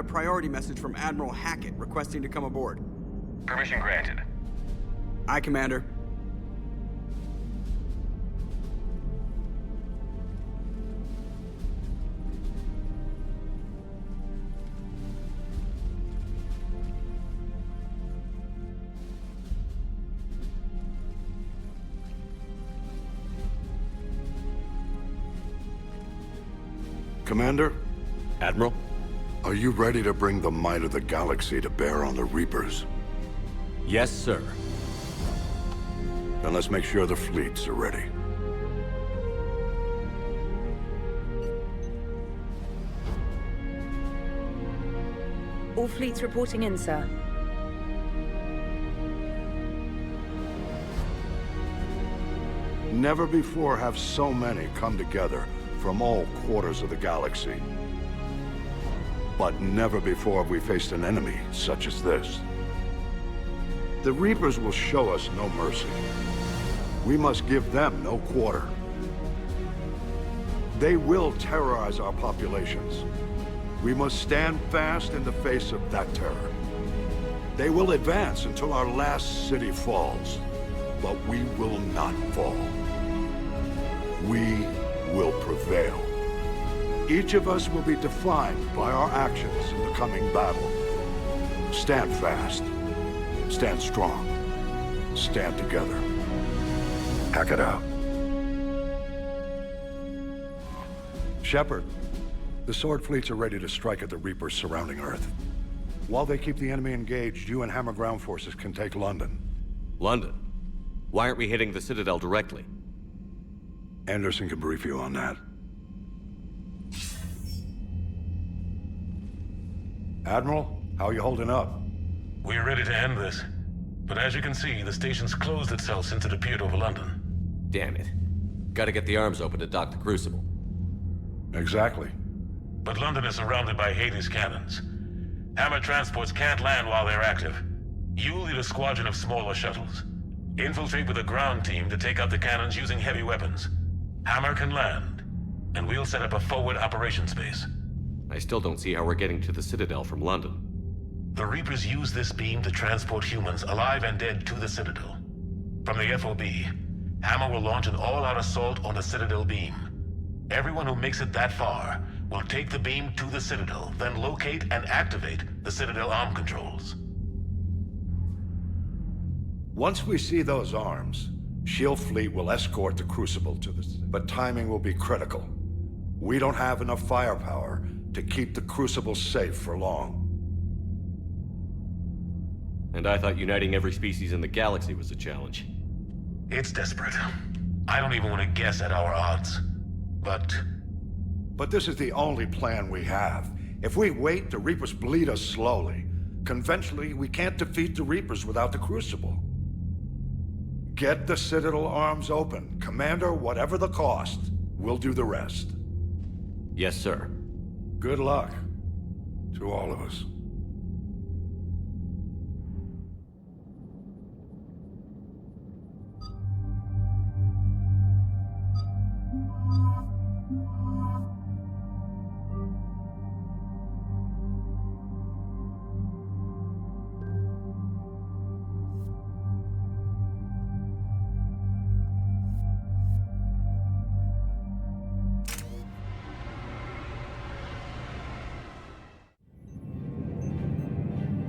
priority message from Admiral Hackett requesting to come aboard. Permission granted. Aye, Commander. Commander, Admiral? are you ready to bring the might of the galaxy to bear on the Reapers? Yes, sir. Then let's make sure the fleets are ready. All fleets reporting in, sir. Never before have so many come together from all quarters of the galaxy. But never before have we faced an enemy such as this. The Reapers will show us no mercy. We must give them no quarter. They will terrorize our populations. We must stand fast in the face of that terror. They will advance until our last city falls, but we will not fall. We will prevail. Each of us will be defined by our actions in the coming battle. Stand fast. Stand strong. Stand together. Hack it out. Shepard, the Sword fleets are ready to strike at the Reapers surrounding Earth. While they keep the enemy engaged, you and Hammer ground forces can take London. London? Why aren't we hitting the Citadel directly? Anderson can brief you on that. Admiral, how are you holding up? We're ready to end this. But as you can see, the station's closed itself since it appeared over London. Damn it. Gotta get the arms open to dock the Crucible. Exactly. But London is surrounded by Hades cannons. Hammer transports can't land while they're active. You'll lead a squadron of smaller shuttles. Infiltrate with a ground team to take out the cannons using heavy weapons. Hammer can land, and we'll set up a forward operations base. I still don't see how we're getting to the Citadel from London. The Reapers use this beam to transport humans, alive and dead, to the Citadel. From the FOB, Hammer will launch an all-out assault on the Citadel beam. Everyone who makes it that far will take the beam to the Citadel, then locate and activate the Citadel arm controls. Once we see those arms, SHIELD fleet will escort the Crucible to the... But timing will be critical. We don't have enough firepower to keep the Crucible safe for long. And I thought uniting every species in the galaxy was a challenge. It's desperate. I don't even want to guess at our odds. But this is the only plan we have. If we wait, the Reapers bleed us slowly. Conventionally, we can't defeat the Reapers without the Crucible. Get the Citadel arms open. Commander, whatever the cost, we'll do the rest. Yes, sir. Good luck to all of us.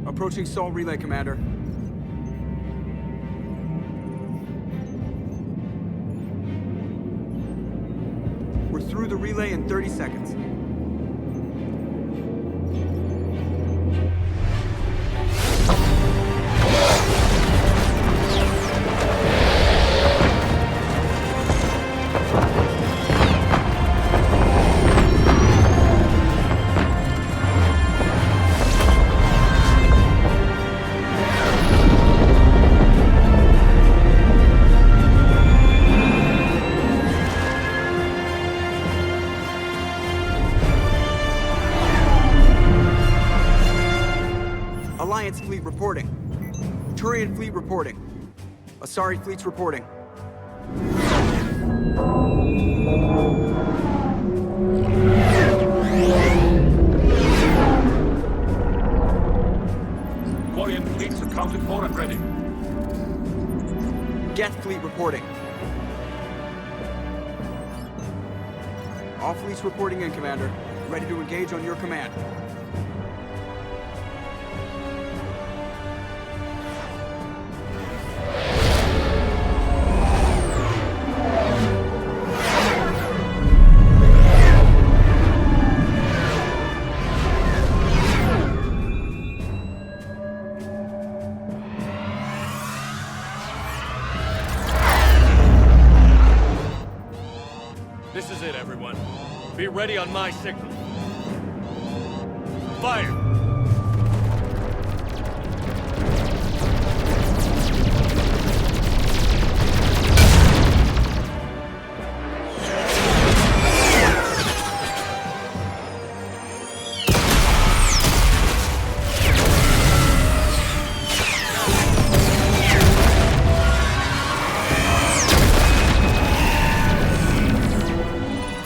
Approaching Sol Relay, Commander. We're through the relay in 30 seconds. Alliance fleet reporting. Turian fleet reporting. Asari fleets reporting. Quarian fleets accounted for and ready. Geth fleet reporting. All fleets reporting in, Commander. Ready to engage on your command. This is it, everyone. Be ready on my signal. Fire!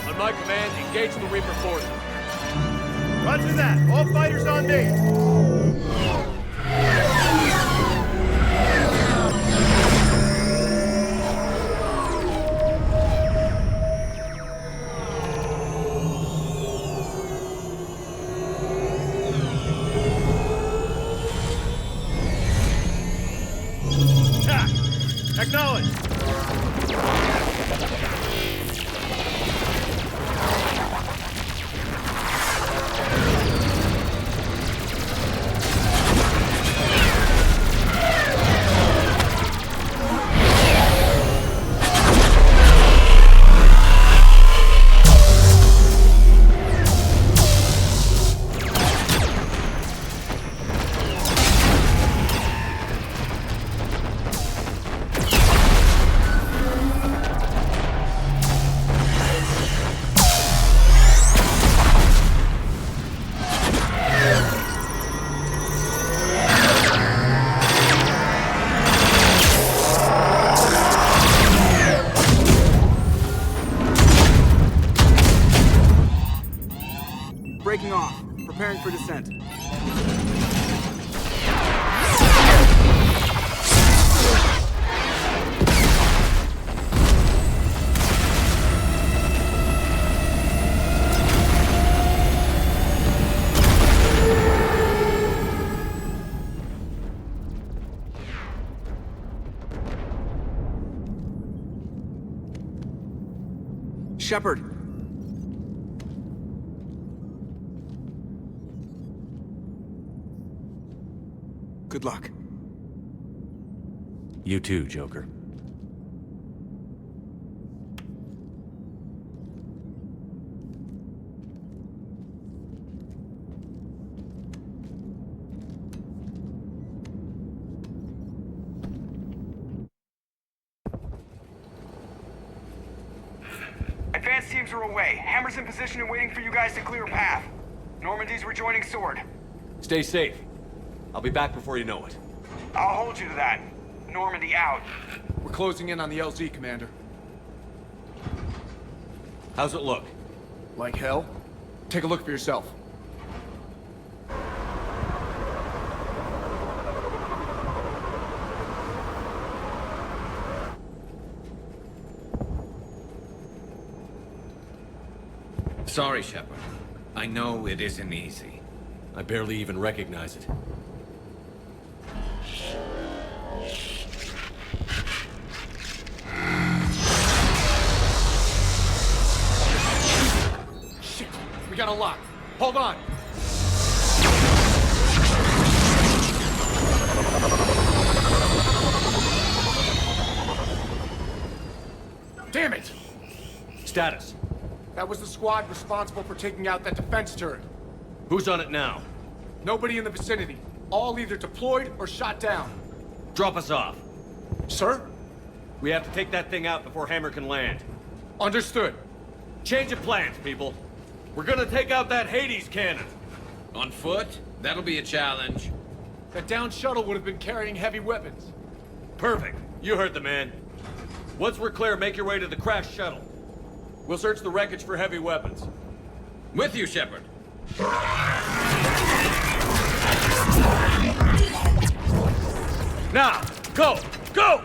On my command, engage the Reaper forces. Roger that. All fighters on me. Attack! Acknowledge! Breaking off. Preparing for descent. Shepard. Good luck. You too, Joker. Advanced teams are away. Hammer's in position and waiting for you guys to clear a path. Normandy's rejoining Sword. Stay safe. I'll be back before you know it. I'll hold you to that. Normandy out. We're closing in on the LZ, Commander. How's it look? Like hell? Take a look for yourself. Sorry, Shepard. I know it isn't easy. I barely even recognize it. Shit! We got a lock. Hold on! Damn it! Status. That was the squad responsible for taking out that defense turret. Who's on it now? Nobody in the vicinity. All either deployed or shot down. Drop us off. Sir? We have to take that thing out before Hammer can land. Understood. Change of plans, people. We're gonna take out that Hades cannon. On foot? That'll be a challenge. That downed shuttle would have been carrying heavy weapons. Perfect. You heard the man. Once we're clear, make your way to the crashed shuttle. We'll search the wreckage for heavy weapons. With you, Shepard. Now! Go! Go!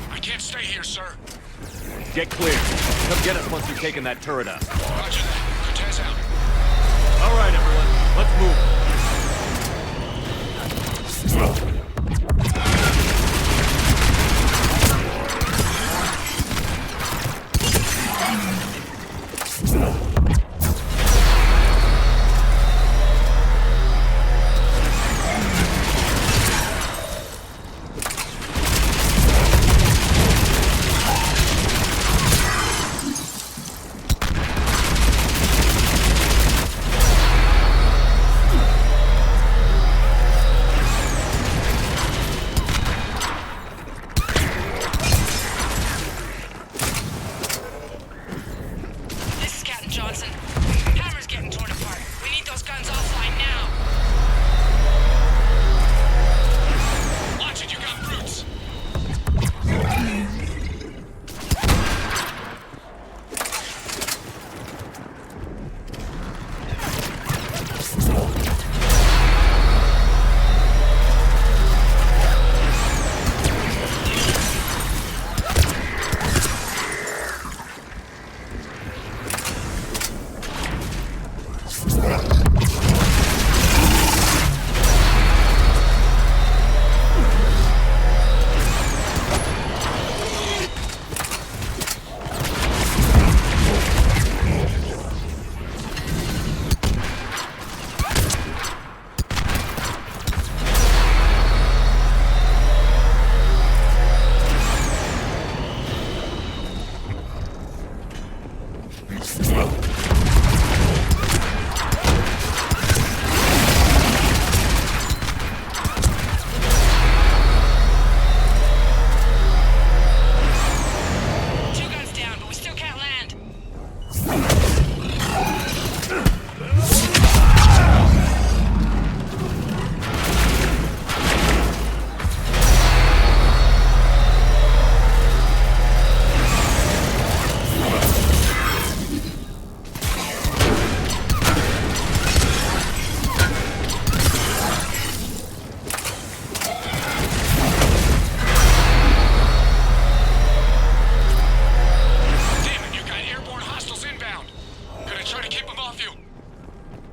I can't stay here, sir. Get clear. Come get us once you've taken that turret out. Roger that. Cortez out. All right, everyone. Let's move.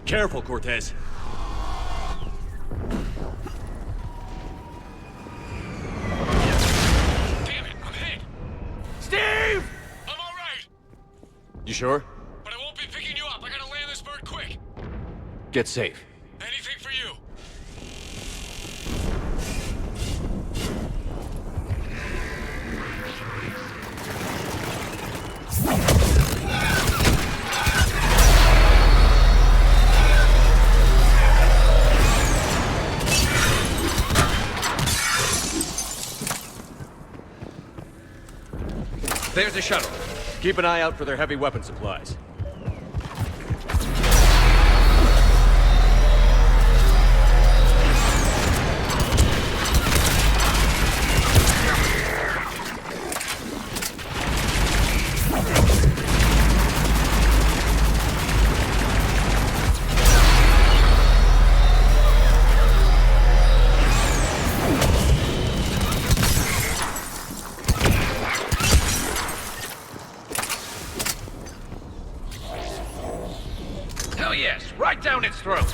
Careful, Cortez. Damn it, I'm hit. Steve! I'm all right, You sure? but I won't be picking you up. I gotta land this bird quick. Get safe. Anything for you. There's a shuttle. Keep an eye out for their heavy weapon supplies. Hell yes, right down its throat.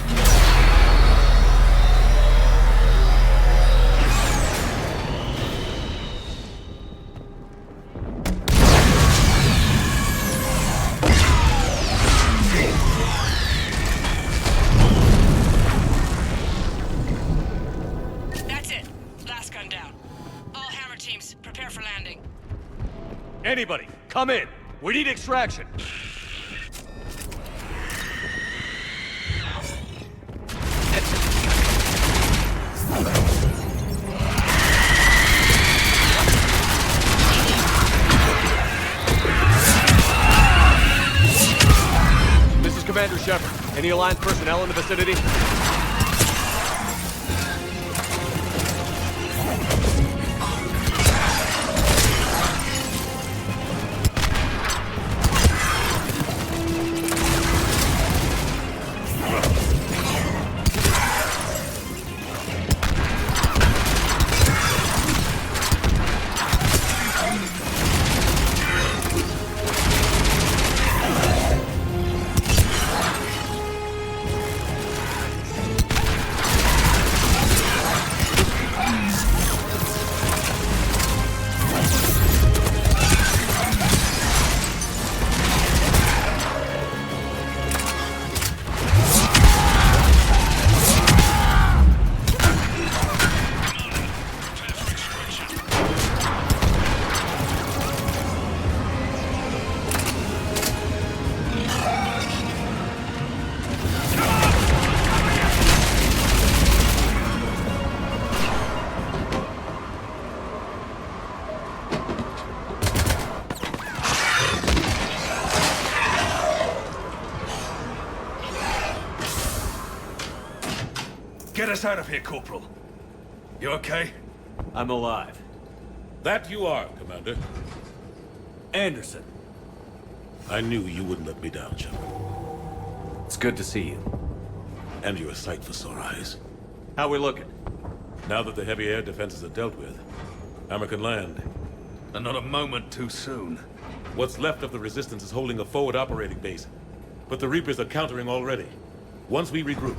That's it. Last gun down. All hammer teams, prepare for landing. Anybody, come in. We need extraction. This is Commander Shepard. Any Alliance personnel in the vicinity? us out of here, Corporal. You okay? I'm alive. That you are, Commander. Anderson. I knew you wouldn't let me down, Shepard. It's good to see you. And you're a sight for sore eyes. How we looking? Now that the heavy air defenses are dealt with, Hammer can land. And not a moment too soon. What's left of the Resistance is holding a forward operating base, but the Reapers are countering already. Once we regroup,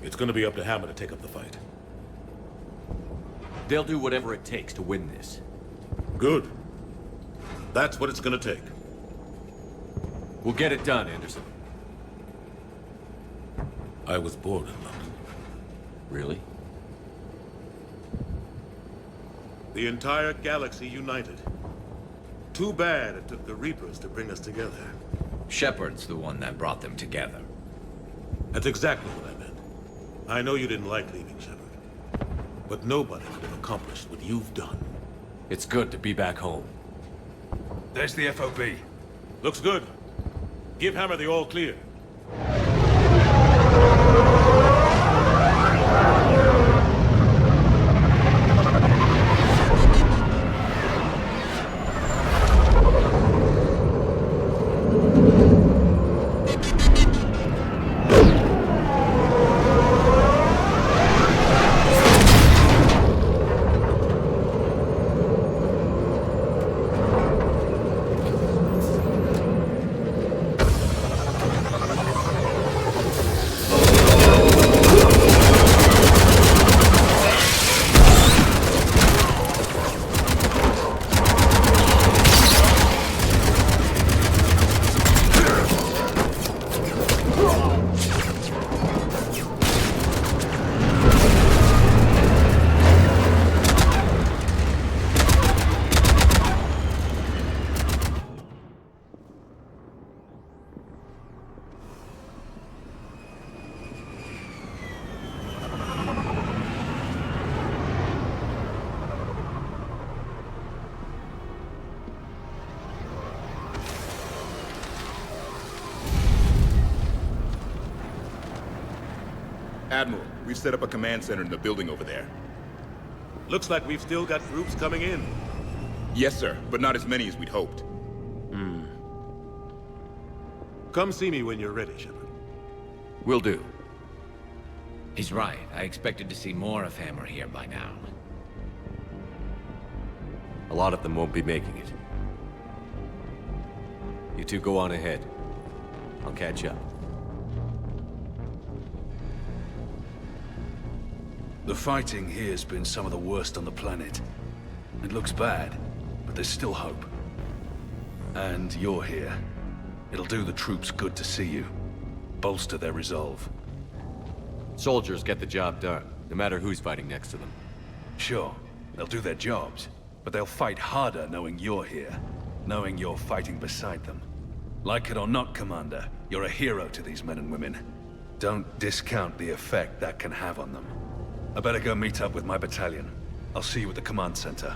it's gonna be up to Hammer to take up the fight. They'll do whatever it takes to win this. Good. That's what it's gonna take. We'll get it done, Anderson. I was born in London. Really? The entire galaxy united. Too bad it took the Reapers to bring us together. Shepard's the one that brought them together. That's exactly what I meant. I know you didn't like leaving, Shepard. But nobody could have accomplished what you've done. It's good to be back home. There's the FOB. Looks good. Give Hammer the all clear. Admiral, we've set up a command center in the building over there. Looks like we've still got groups coming in. Yes, sir, but not as many as we'd hoped. Come see me when you're ready, Shepard. Will do. He's right. I expected to see more of Hammer here by now. A lot of them won't be making it. You two go on ahead. I'll catch up. The fighting here's been some of the worst on the planet. It looks bad, but there's still hope. And you're here. It'll do the troops good to see you. Bolster their resolve. Soldiers get the job done, no matter who's fighting next to them. Sure, they'll do their jobs, but they'll fight harder knowing you're here. Knowing you're fighting beside them. Like it or not, Commander, you're a hero to these men and women. Don't discount the effect that can have on them. I better go meet up with my battalion. I'll see you at the command center.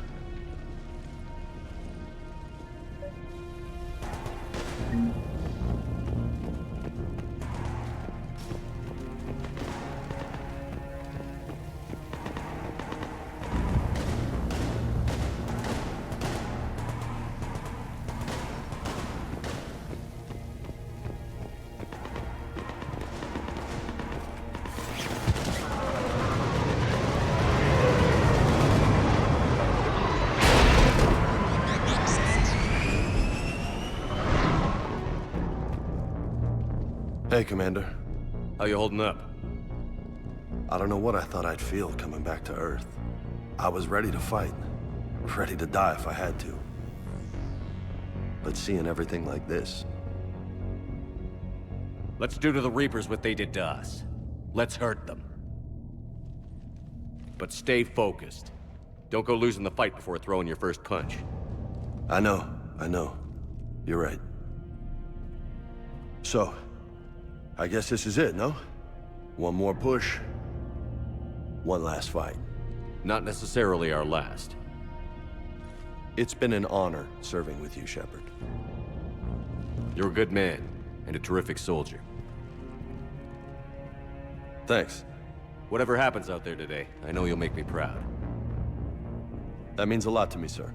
Hey, Commander. How you holding up? I don't know what I thought I'd feel coming back to Earth. I was ready to fight. Ready to die if I had to. But seeing everything like this... Let's do to the Reapers what they did to us. Let's hurt them. But stay focused. Don't go losing the fight before throwing your first punch. I know. You're right. So, I guess this is it, no? One more push. One last fight. Not necessarily our last. It's been an honor serving with you, Shepard. You're a good man, and a terrific soldier. Thanks. whatever happens out there today, I know you'll make me proud. That means a lot to me, sir.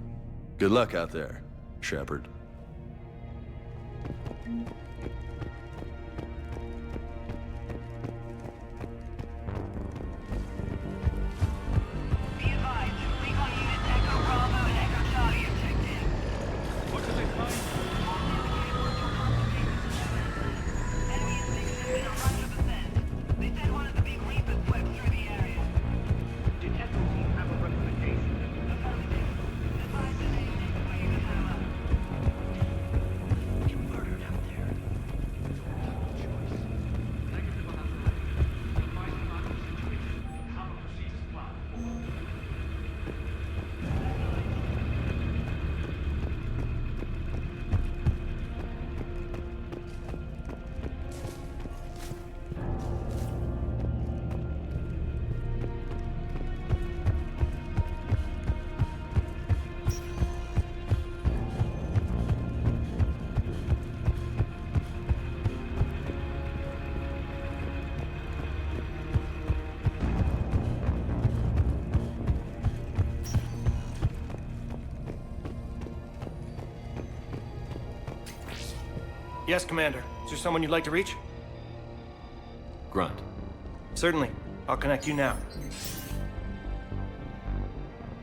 Good luck out there, Shepard. Yes, Commander. Is there someone you'd like to reach? Grunt. Certainly. I'll connect you now.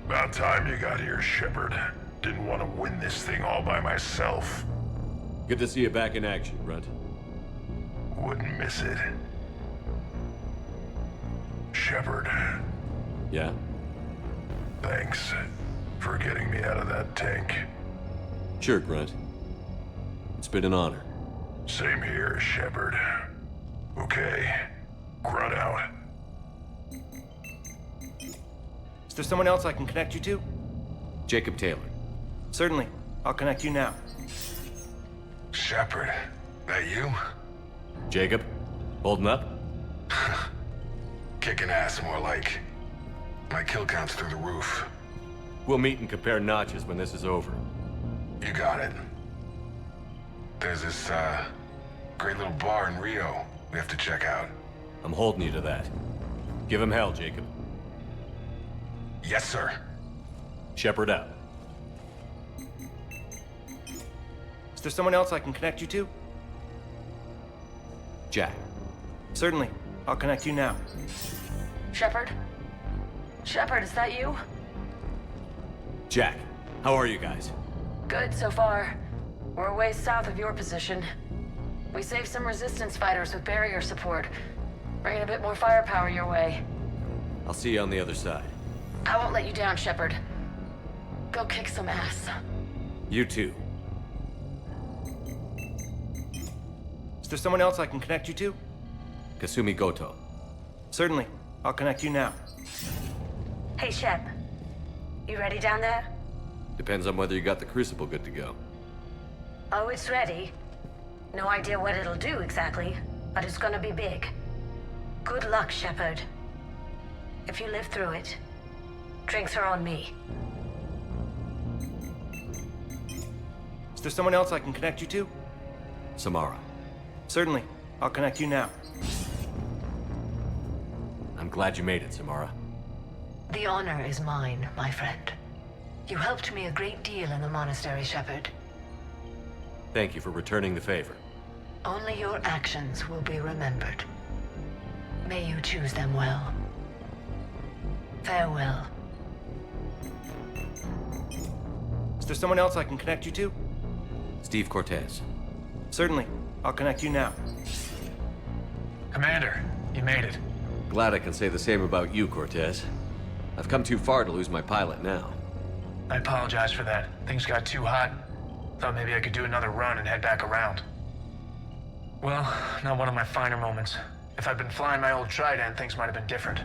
About time you got here, Shepard. Didn't want to win this thing all by myself. Good to see you back in action, Grunt. Wouldn't miss it. Shepard. Yeah? Thanks for getting me out of that tank. Sure, Grunt. It's been an honor. Same here, Shepard. Okay. Grunt out. Is there someone else I can connect you to? Jacob Taylor. Certainly. I'll connect you now. Shepard, that you? Jacob? Holding up? Kicking ass, more like. My kill count's through the roof. We'll meet and compare notches when this is over. You got it. There's this, great little bar in Rio we have to check out. I'm holding you to that. Give him hell, Jacob. Yes, sir. Shepard out. Is there someone else I can connect you to? Jack. Certainly. I'll connect you now. Shepard? Shepard, is that you? Jack, how are you guys? Good so far. We're a ways south of your position. We saved some resistance fighters with barrier support. Bringing a bit more firepower your way. I'll see you on the other side. I won't let you down, Shepard. Go kick some ass. You too. Is there someone else I can connect you to? Kasumi Goto. Certainly. I'll connect you now. Hey, Shep. You ready down there? Depends on whether you got the Crucible good to go. Oh, it's ready. No idea what it'll do exactly, but it's gonna be big. Good luck, Shepard. If you live through it, drinks are on me. Is there someone else I can connect you to? Samara. Certainly. I'll connect you now. I'm glad you made it, Samara. The honor is mine, my friend. You helped me a great deal in the monastery, Shepard. Thank you for returning the favor. Only your actions will be remembered. May you choose them well. Farewell. Is there someone else I can connect you to? Steve Cortez. Certainly. I'll connect you now. Commander, you made it. Glad I can say the same about you, Cortez. I've come too far to lose my pilot now. I apologize for that. Things got too hot. Thought maybe I could do another run and head back around. Well, not one of my finer moments. If I'd been flying my old Trident, things might have been different.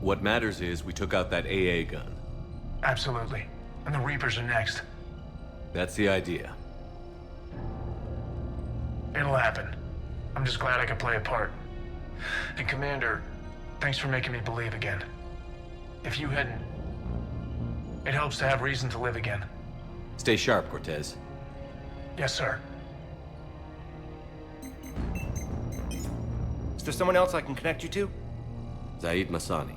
What matters is we took out that AA gun. Absolutely. And the Reapers are next. That's the idea. It'll happen. I'm just glad I could play a part. And Commander, thanks for making me believe again. If you hadn't... It helps to have reason to live again. Stay sharp, Cortez. Yes, sir. Is there someone else I can connect you to? Zaid Masani.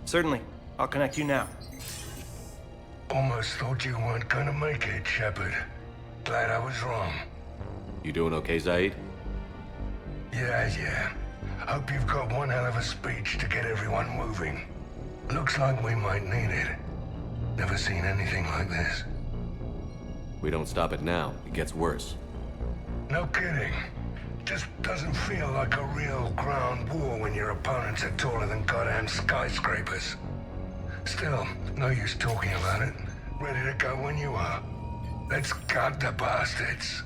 Certainly. I'll connect you now. Almost thought you weren't gonna make it, Shepard. Glad I was wrong. You doing okay, Zaid? Yeah. Hope you've got one hell of a speech to get everyone moving. Looks like we might need it. Never seen anything like this. We don't stop it now, it gets worse. No kidding. Just doesn't feel like a real ground war when your opponents are taller than goddamn skyscrapers. Still, no use talking about it. Ready to go when you are. Let's gut the bastards.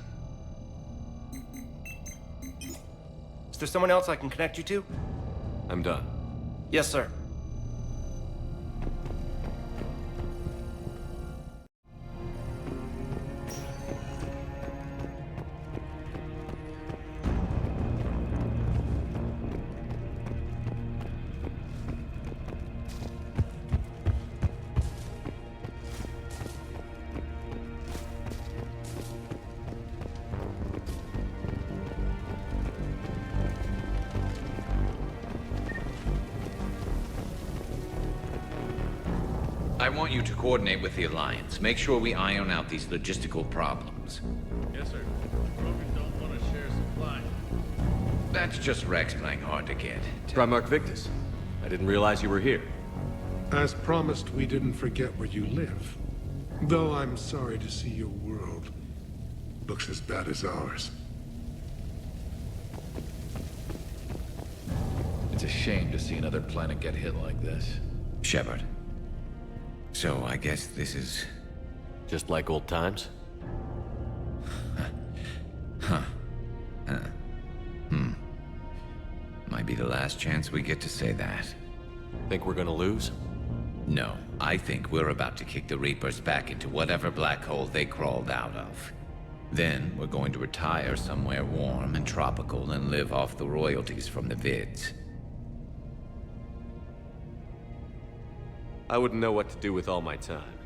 Is there someone else I can connect you to? I'm done. Yes, sir. I want you to coordinate with the Alliance. Make sure we iron out these logistical problems. Yes, sir. Brokers don't want to share supply. That's just Rex playing hard to get. Primarch Victus. I didn't realize you were here. As promised, we didn't forget where you live. Though I'm sorry to see your world looks as bad as ours. It's a shame to see another planet get hit like this. Shepard. So I guess this is... just like old times? Might be the last chance we get to say that. Think we're gonna lose? No, I think we're about to kick the Reapers back into whatever black hole they crawled out of. Then we're going to retire somewhere warm and tropical and live off the royalties from the vids. I wouldn't know what to do with all my time.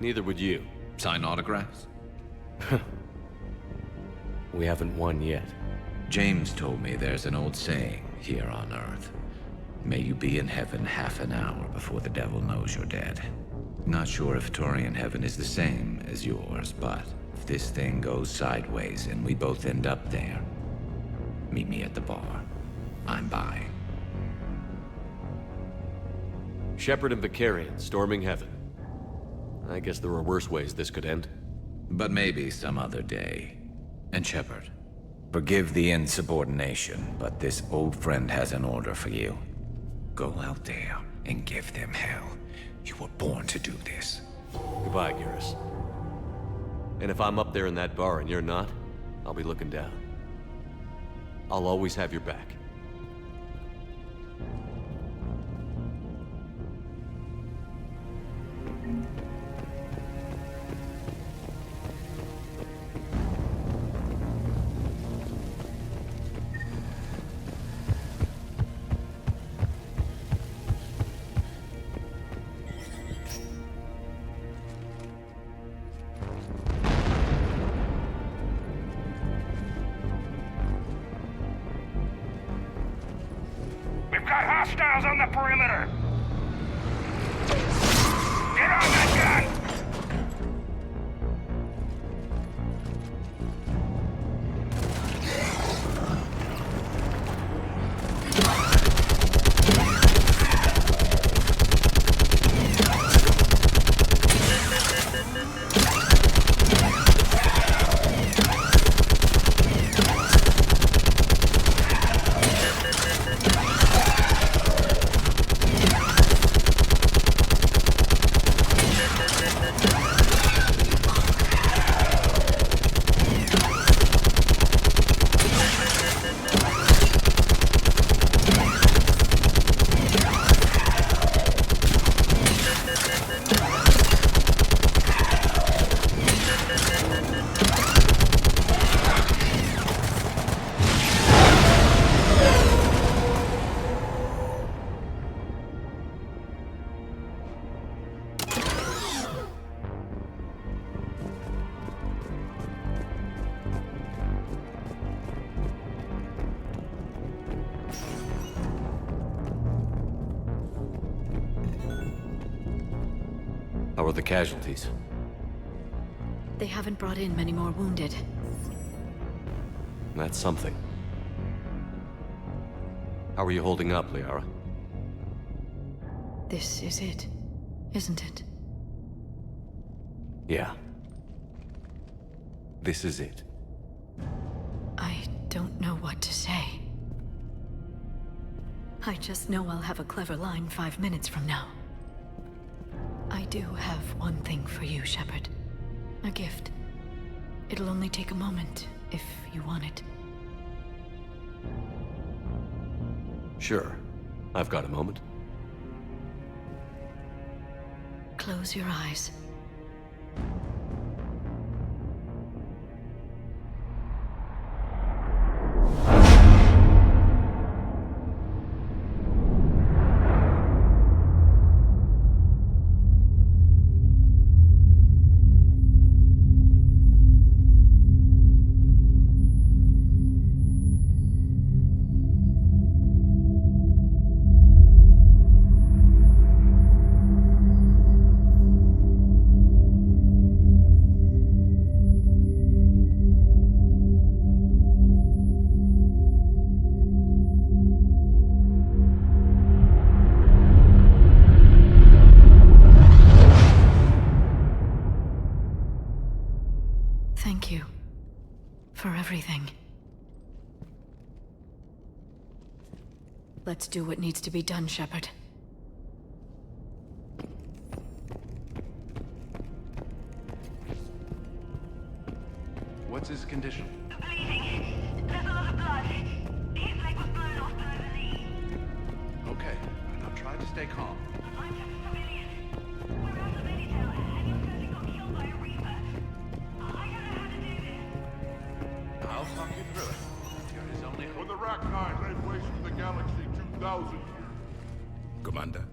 Neither would you. Sign autographs? We haven't won yet. James told me there's an old saying here on Earth. May you be in heaven half an hour before the devil knows you're dead. Not sure if Turian heaven is the same as yours, but if this thing goes sideways and we both end up there, meet me at the bar. I'm buying. Shepard and Vicarian storming heaven. I guess there were worse ways this could end. But maybe some other day. And Shepard, forgive the insubordination, but this old friend has an order for you. Go out there and give them hell. You were born to do this. Goodbye, Garrus. And if I'm up there in that bar and you're not, I'll be looking down. I'll always have your back. Hostiles on the perimeter! Get on that gun! How are the casualties? They haven't brought in many more wounded. That's something. How are you holding up, Liara? This is it, isn't it? Yeah. This is it. I don't know what to say. I just know I'll have a clever line 5 minutes from now. I do have one thing for you, Shepard. A gift. It'll only take a moment, if you want it. Sure. I've got a moment. Close your eyes. Thank you for everything. Let's do what needs to be done, Shepard. What's his condition? Bleeding. There's a lot of blood. His leg was blown off below the knee. Okay, now try to stay calm. I'm just a civilian. We're out of Medidale, and your cousin got killed by a Reaper. I don't know how to do this. I'll talk you through it. You're his only hope. When the Rachni laid waste to the galaxy 2,000 years. Commander?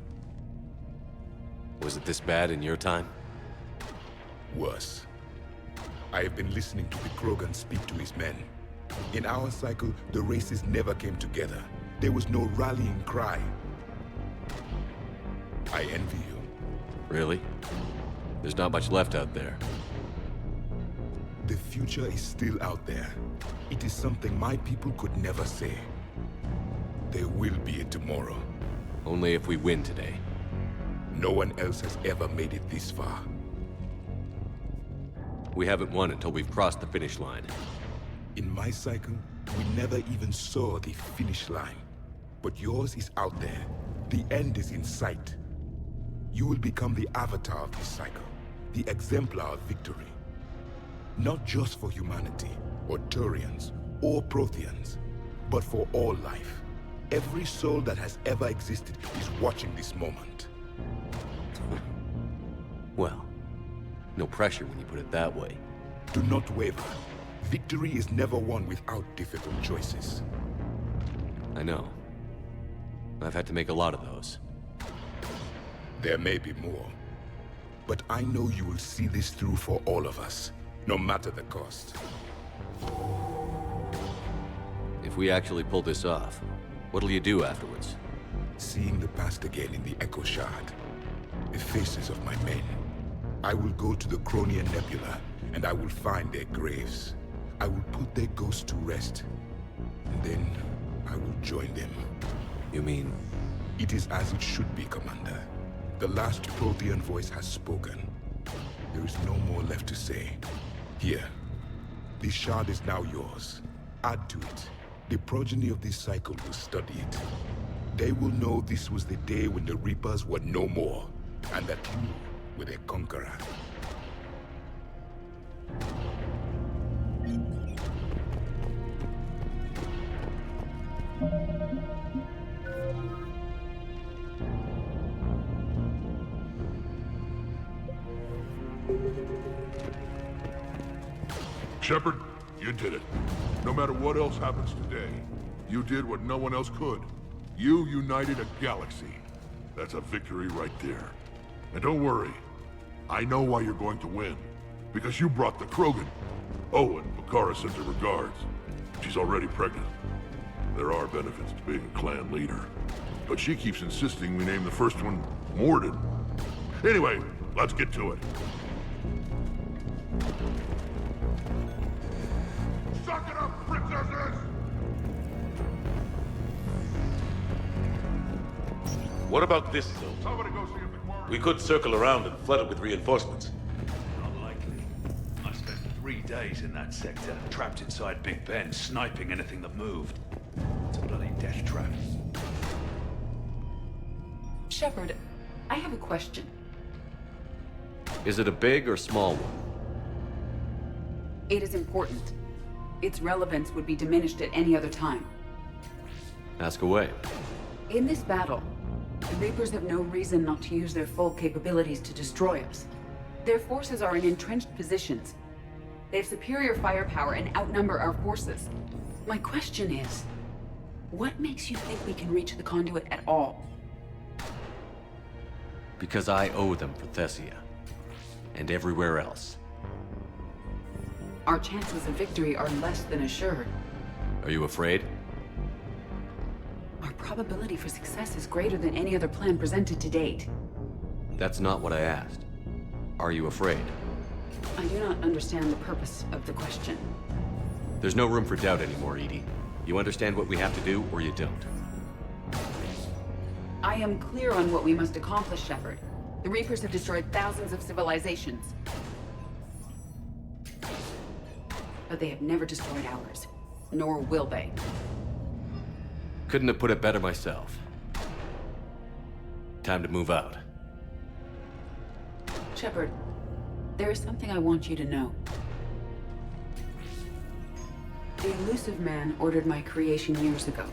Was it this bad in your time? Worse. I have been listening to the Krogan speak to his men. In our cycle, the races never came together. There was no rallying cry. I envy you. Really? There's not much left out there. The future is still out there. It is something my people could never say. There will be a tomorrow. Only if we win today. No one else has ever made it this far. We haven't won until we've crossed the finish line. In my cycle, we never even saw the finish line. But yours is out there. The end is in sight. You will become the avatar of this cycle, the exemplar of victory. Not just for humanity, or Turians, or Protheans, but for all life. Every soul that has ever existed is watching this moment. Well, no pressure when you put it that way. Do not waver. Victory is never won without difficult choices. I know. I've had to make a lot of those. There may be more. But I know you will see this through for all of us, no matter the cost. If we actually pull this off, what'll you do afterwards? Seeing the past again in the Echo Shard, the faces of my men. I will go to the Cronian Nebula, and I will find their graves. I will put their ghosts to rest. And then, I will join them. You mean? It is as it should be, Commander. The last Prothean voice has spoken. There is no more left to say. Here. This shard is now yours. Add to it. The progeny of this cycle will study it. They will know this was the day when the Reapers were no more, and that you were their conqueror. Shepard, you did it. No matter what else happens today, you did what no one else could. You united a galaxy. That's a victory right there. And don't worry, I know why you're going to win. Because you brought the Krogan. Oh, and Bakara sends her regards. She's already pregnant. There are benefits to being a clan leader. But she keeps insisting we name the first one Mordin. Anyway, let's get to it. Suck it up, princesses! What about this zone? Somebody go see if the quarry... We could circle around and flood it with reinforcements. Unlikely. I spent 3 days in that sector, trapped inside Big Ben, sniping anything that moved. It's a bloody death trap. Shepard, I have a question. Is it a big or small one? It is important. Its relevance would be diminished at any other time. Ask away. In this battle, the Reapers have no reason not to use their full capabilities to destroy us. Their forces are in entrenched positions. They have superior firepower and outnumber our forces. My question is, what makes you think we can reach the conduit at all? Because I owe them for Thessia. And everywhere else. Our chances of victory are less than assured. Are you afraid? Our probability for success is greater than any other plan presented to date. That's not what I asked. Are you afraid? I do not understand the purpose of the question. There's no room for doubt anymore, Edie. You understand what we have to do, or you don't. I am clear on what we must accomplish, Shepard. The Reapers have destroyed thousands of civilizations. But they have never destroyed ours. Nor will they. Couldn't have put it better myself. Time to move out. Shepard, there is something I want you to know. The Elusive Man ordered my creation years ago.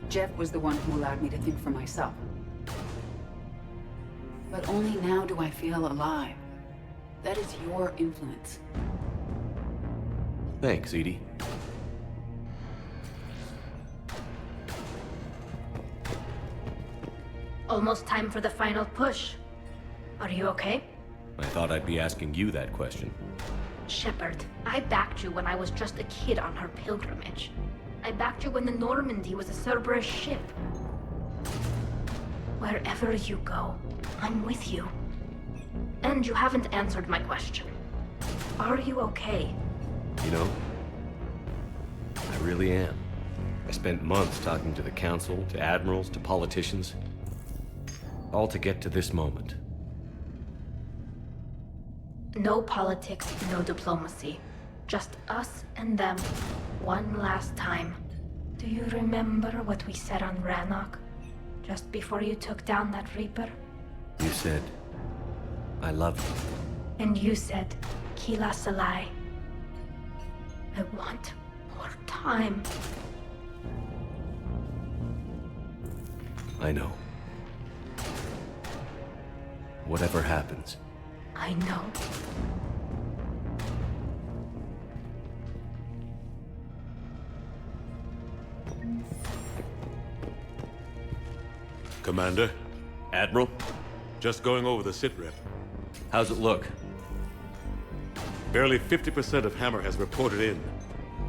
Jeff was the one who allowed me to think for myself. But only now do I feel alive. That is your influence. Thanks, Edie. Almost time for the final push. Are you okay? I thought I'd be asking you that question. Shepard, I backed you when I was just a kid on her pilgrimage. I backed you when the Normandy was a Cerberus ship. Wherever you go, I'm with you. And you haven't answered my question. Are you okay? You know, I really am. I spent months talking to the Council, to admirals, to politicians. All to get to this moment. No politics, no diplomacy. Just us and them. One last time. Do you remember what we said on Rannoch? Just before you took down that Reaper? You said, I love you. And you said, Kila Salai. I want more time. I know. Whatever happens. I know. Commander? Admiral? Just going over the sitrep. How's it look? Barely 50% of Hammer has reported in.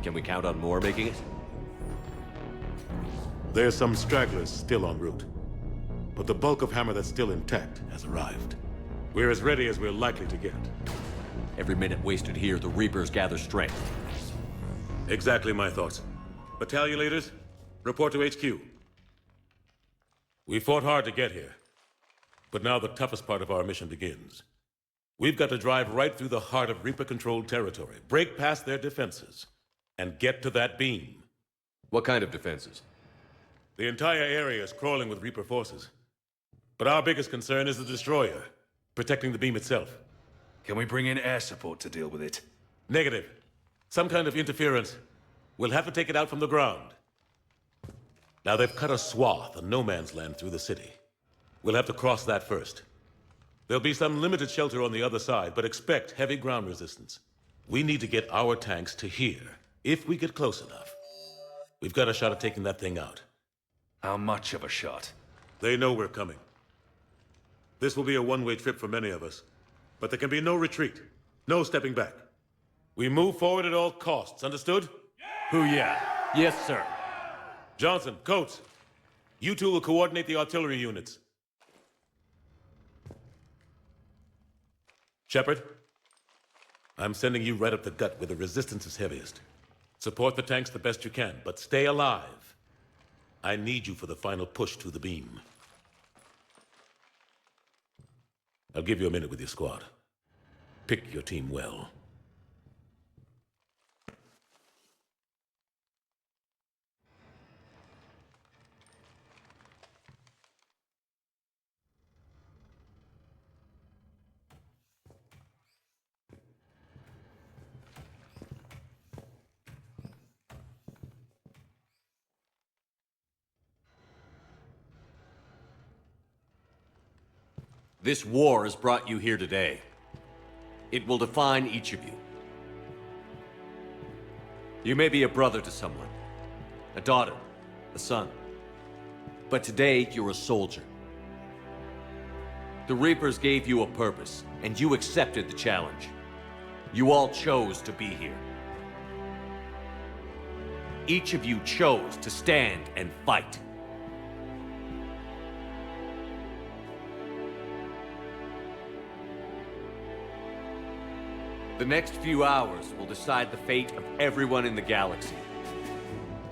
Can we count on more making it? There's some stragglers still en route. But the bulk of Hammer that's still intact has arrived. We're as ready as we're likely to get. Every minute wasted here, the Reapers gather strength. Exactly my thoughts. Battalion leaders, report to HQ. We fought hard to get here. But now the toughest part of our mission begins. We've got to drive right through the heart of Reaper-controlled territory, break past their defenses, and get to that beam. What kind of defenses? The entire area is crawling with Reaper forces. But our biggest concern is the destroyer, protecting the beam itself. Can we bring in air support to deal with it? Negative. Some kind of interference. We'll have to take it out from the ground. Now they've cut a swath of no man's land through the city. We'll have to cross that first. There'll be some limited shelter on the other side, but expect heavy ground resistance. We need to get our tanks to here, if we get close enough. We've got a shot at taking that thing out. How much of a shot? They know we're coming. This will be a one-way trip for many of us. But there can be no retreat. No stepping back. We move forward at all costs, understood? Hoo-yeah. Yes, sir. Johnson, Coates, you two will coordinate the artillery units. Shepard, I'm sending you right up the gut where the resistance is heaviest. Support the tanks the best you can, but stay alive. I need you for the final push to the beam. I'll give you a minute with your squad. Pick your team well. This war has brought you here today. It will define each of you. You may be a brother to someone, a daughter, a son. But today, you're a soldier. The Reapers gave you a purpose, and you accepted the challenge. You all chose to be here. Each of you chose to stand and fight. The next few hours will decide the fate of everyone in the galaxy.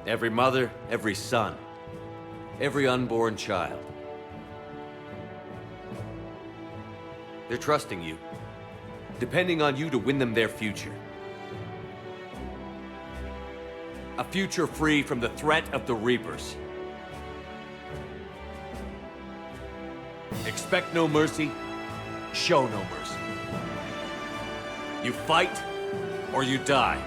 Every mother, every son, every unborn child. They're trusting you, depending on you to win them their future. A future free from the threat of the Reapers. Expect no mercy, show no mercy. You fight, or you die.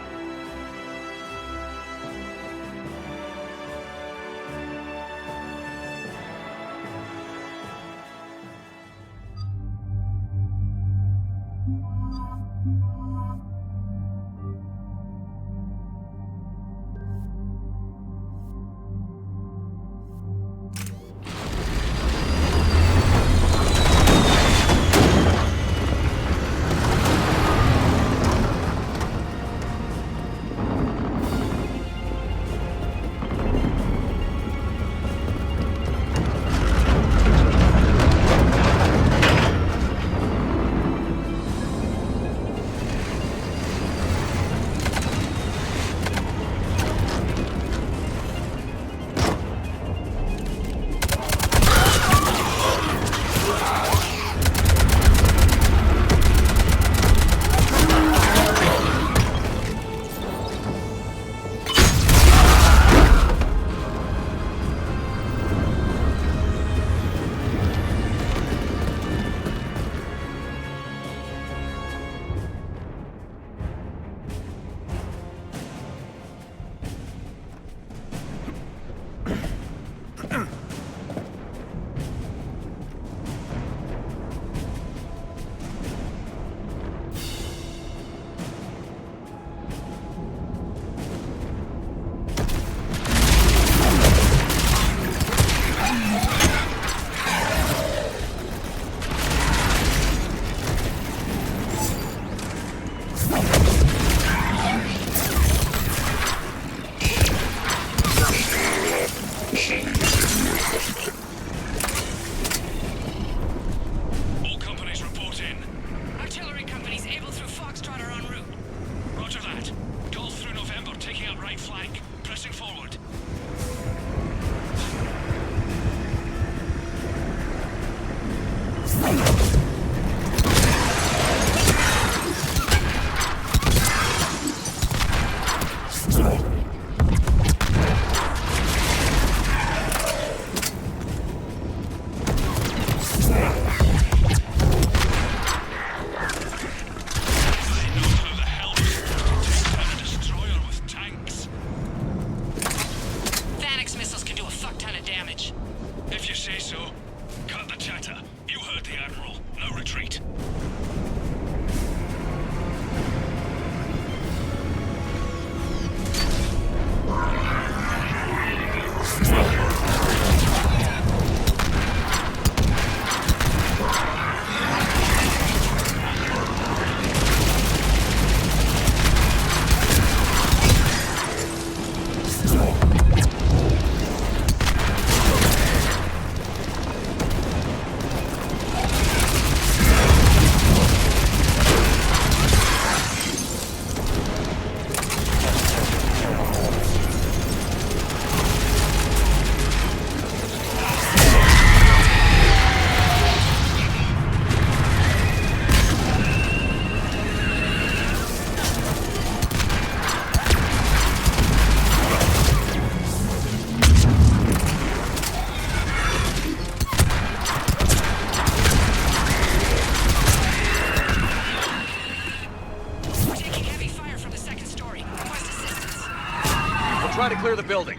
clear the building.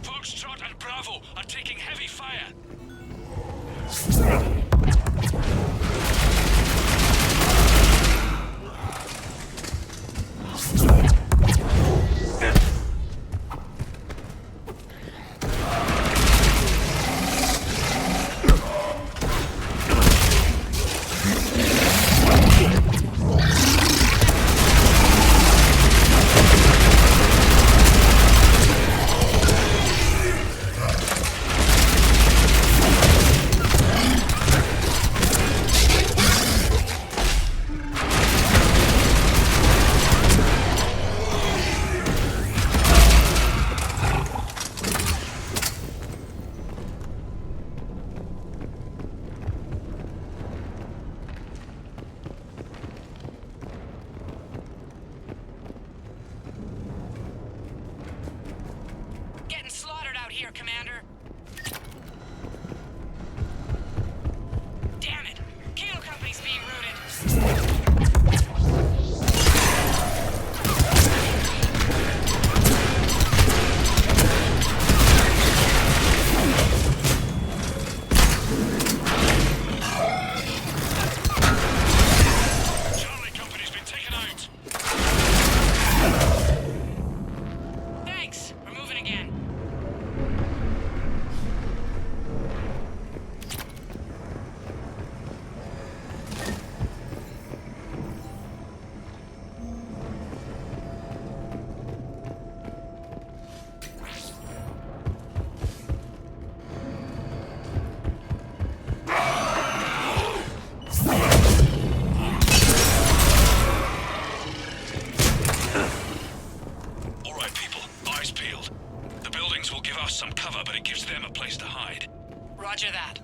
Foxtrot and Bravo are taking heavy fire. Getting slaughtered out here, Commander. Damn it! Kilo Company's being routed. Charlie Company's been taken out. Thanks. We're moving again. All right, people. Eyes peeled. The buildings will give us some cover, but it gives them a place to hide. Roger that.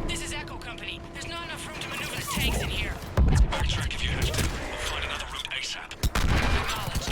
This is Echo Company. There's not enough room to maneuver the tanks in here. Backtrack if you have to. We'll find another route ASAP. Acknowledged.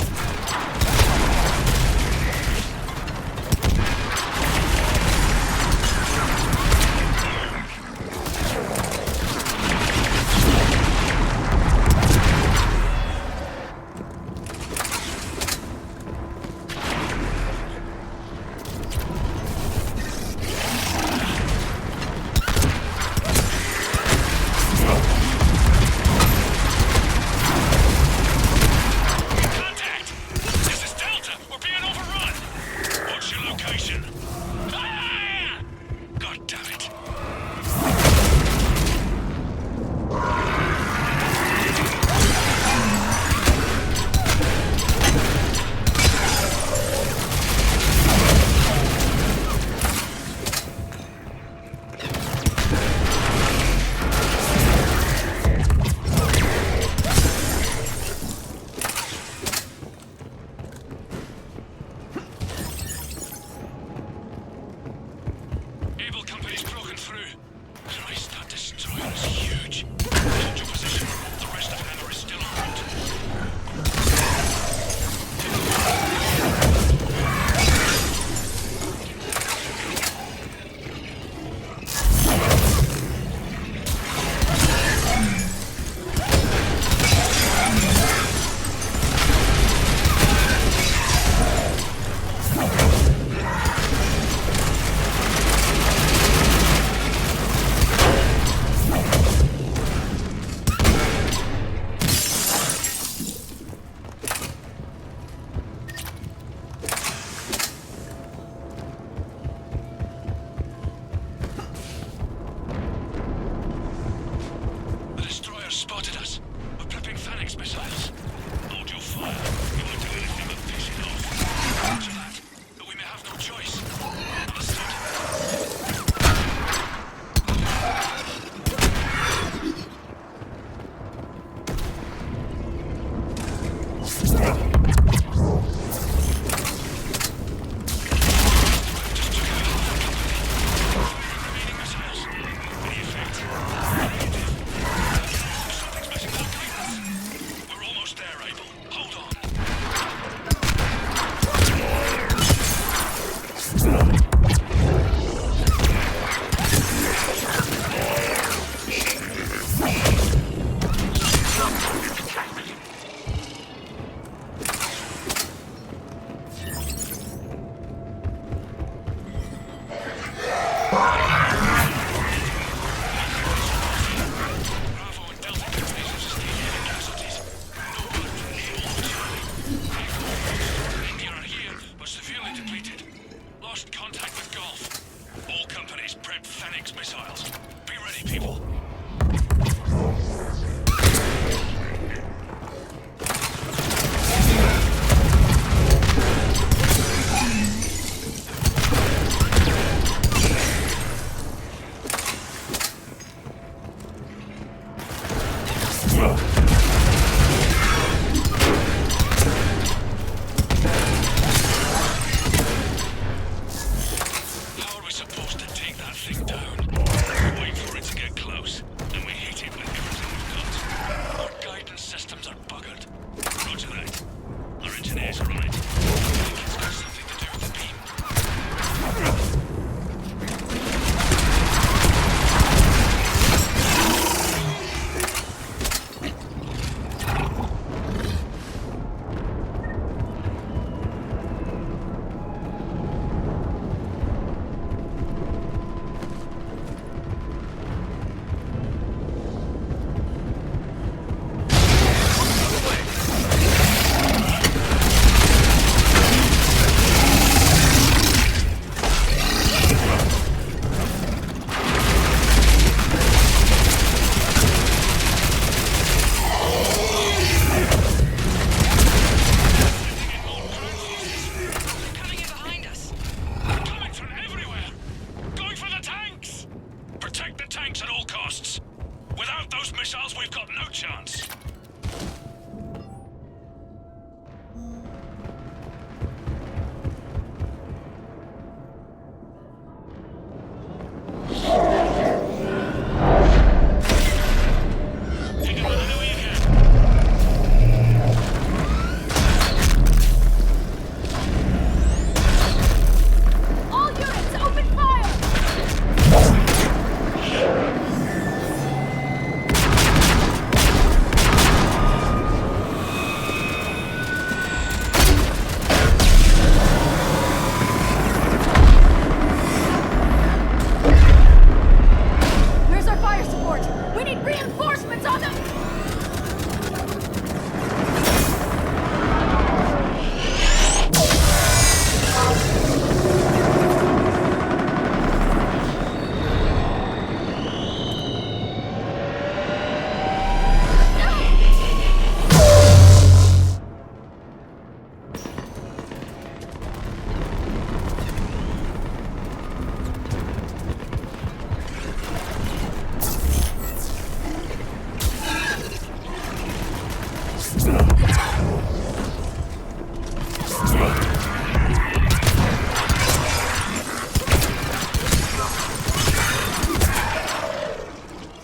lost contact with Golf. All companies prep Phoenix missiles. Be ready, people.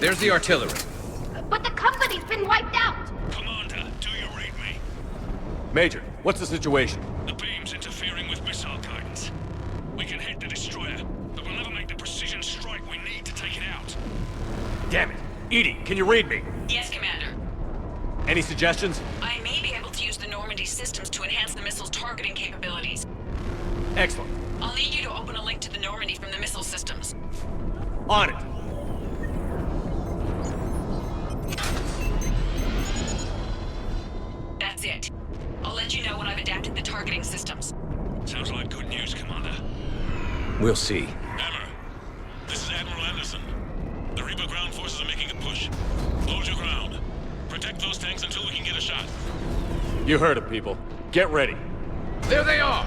There's the artillery. But the company's been wiped out! Commander, do you read me? Major, what's the situation? The beam's interfering with missile guidance. We can hit the destroyer, but we'll never make the precision strike we need to take it out. Damn it! Edie, can you read me? Yes, Commander. Any suggestions? I may be able to use the Normandy systems to enhance the missile's targeting capabilities. Excellent. I'll need you to open a link to the Normandy from the missile systems. On it! That's it. I'll let you know when I've adapted the targeting systems. Sounds like good news, Commander. We'll see. Hammer, this is Admiral Anderson. The Reaper ground forces are making a push. Hold your ground. Protect those tanks until we can get a shot. You heard it, people. Get ready. There they are!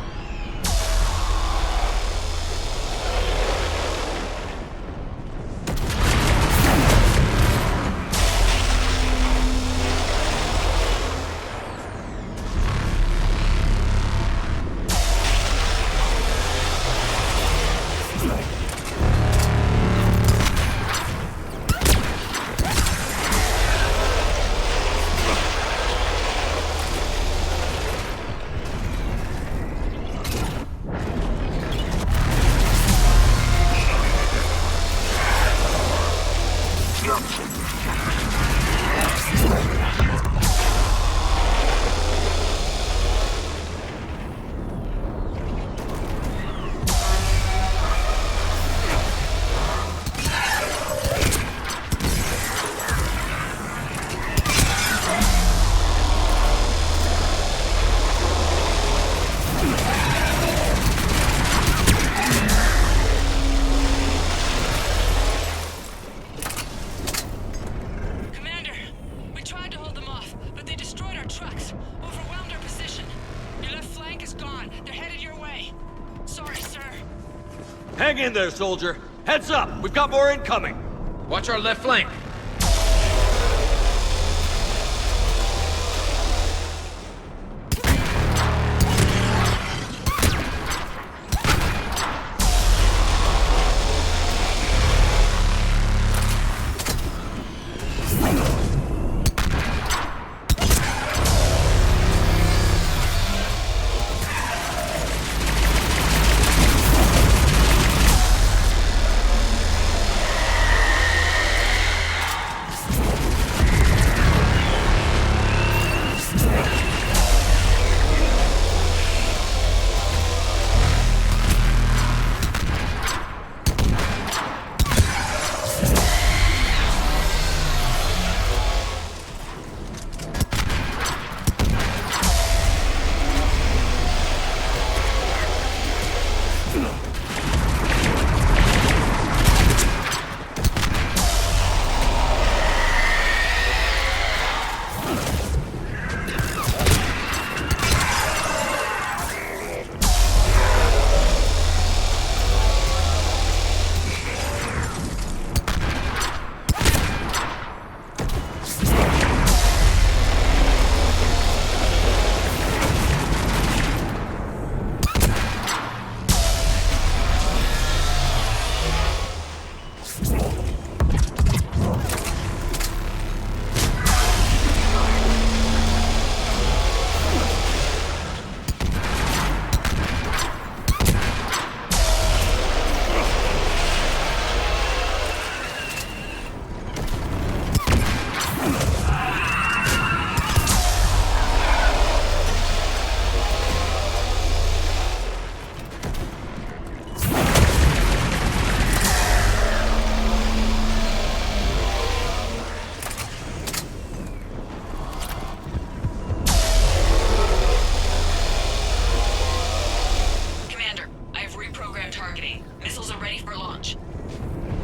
Hang in there, soldier. Heads up, we've got more incoming. Watch our left flank.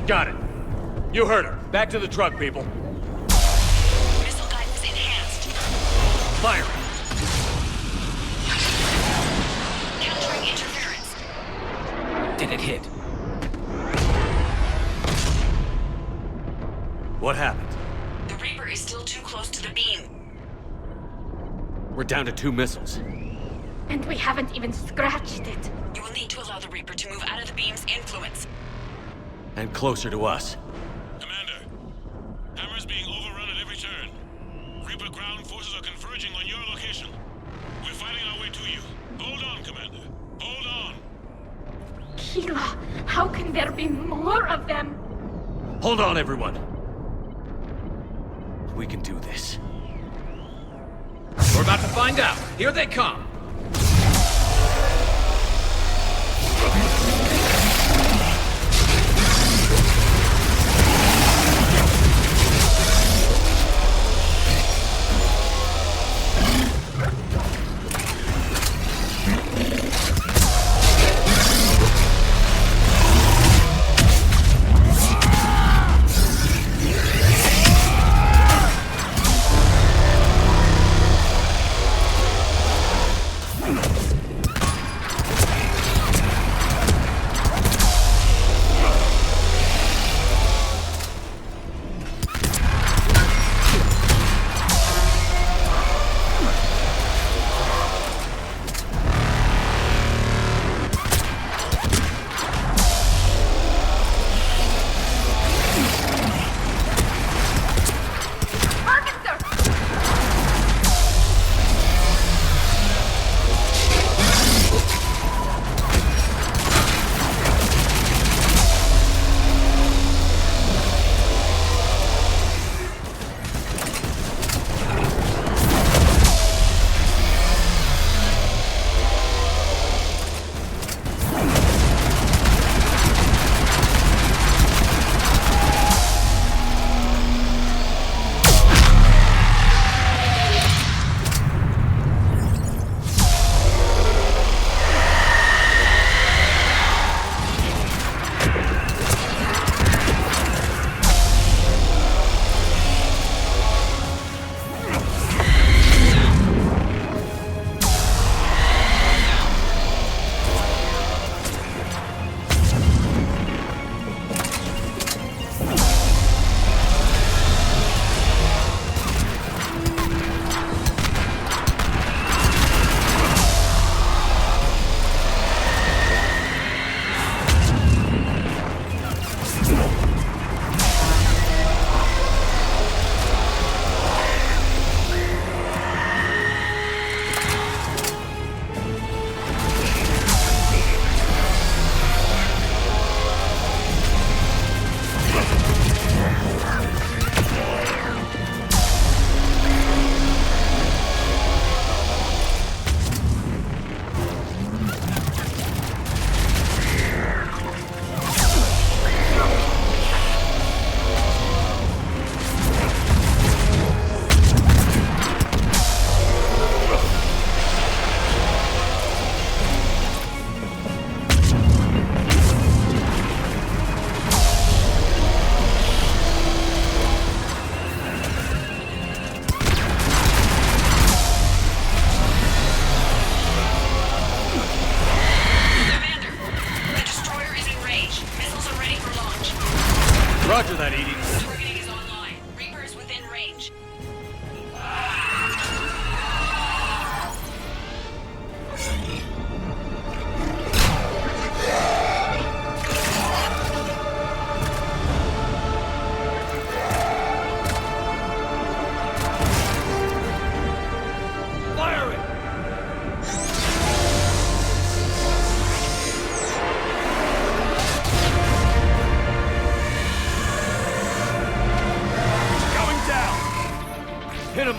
Got it. You heard her. Back to the truck, people. Missile guidance enhanced. Firing. Countering interference. Did it hit? What happened? The Reaper is still too close to the beam. We're down to 2 missiles. And we haven't even scratched it. You will need to allow the Reaper to move out of the beam's influence. And closer to us. Commander, Hammer's being overrun at every turn. Reaper ground forces are converging on your location. We're fighting our way to you. Hold on, Commander. Hold on. Keela, how can there be more of them? Hold on, everyone. We can do this. We're about to find out. Here they come.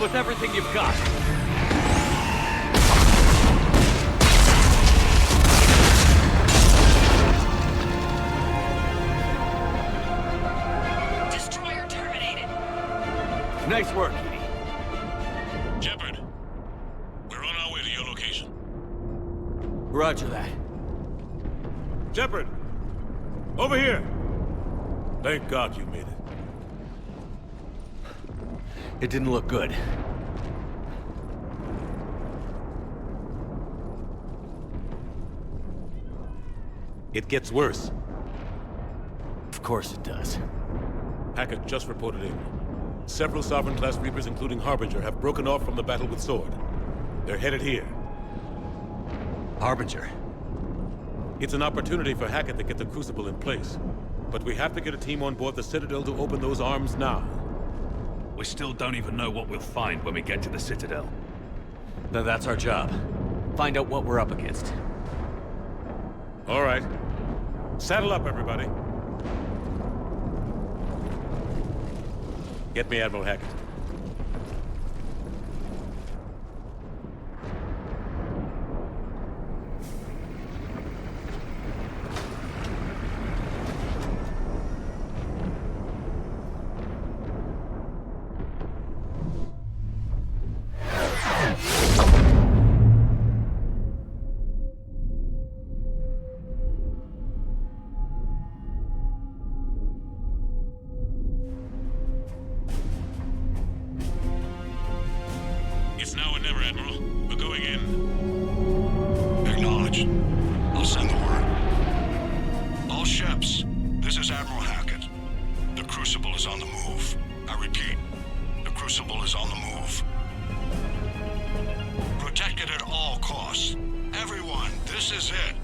with everything you've got. Destroyer terminated. Nice work, Edie. Shepard, we're on our way to your location. Roger that. Shepard! Over here! Thank God you made it. It didn't look good. It gets worse. Of course it does. Hackett just reported in. Several Sovereign-class Reapers, including Harbinger, have broken off from the battle with Sword. They're headed here. Harbinger? It's an opportunity for Hackett to get the Crucible in place. But we have to get a team on board the Citadel to open those arms now. We still don't even know what we'll find when we get to the Citadel. Then that's our job. Find out what we're up against. All right. Saddle up, everybody. Get me Admiral Hackett. It's now or never, Admiral. We're going in. Acknowledged. I'll send the word. All ships, this is Admiral Hackett. The Crucible is on the move. I repeat, the Crucible is on the move. Protect it at all costs. Everyone, this is it.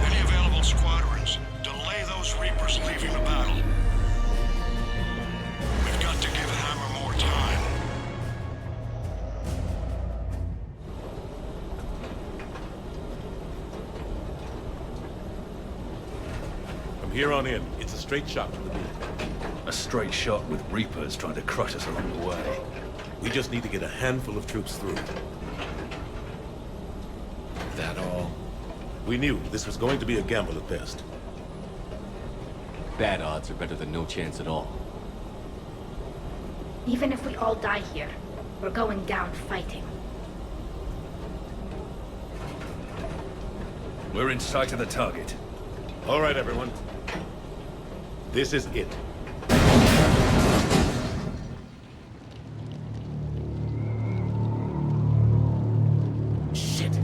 Any available squadrons, delay those Reapers leaving the battle. We've got to give Hammer more time. From here on in, it's a straight shot to the beat. A straight shot with Reapers trying to crush us along the way. We just need to get a handful of troops through. That all? We knew this was going to be a gamble at best. Bad odds are better than no chance at all. Even if we all die here, we're going down fighting. We're in sight of the target. All right, everyone. This is it. Shit.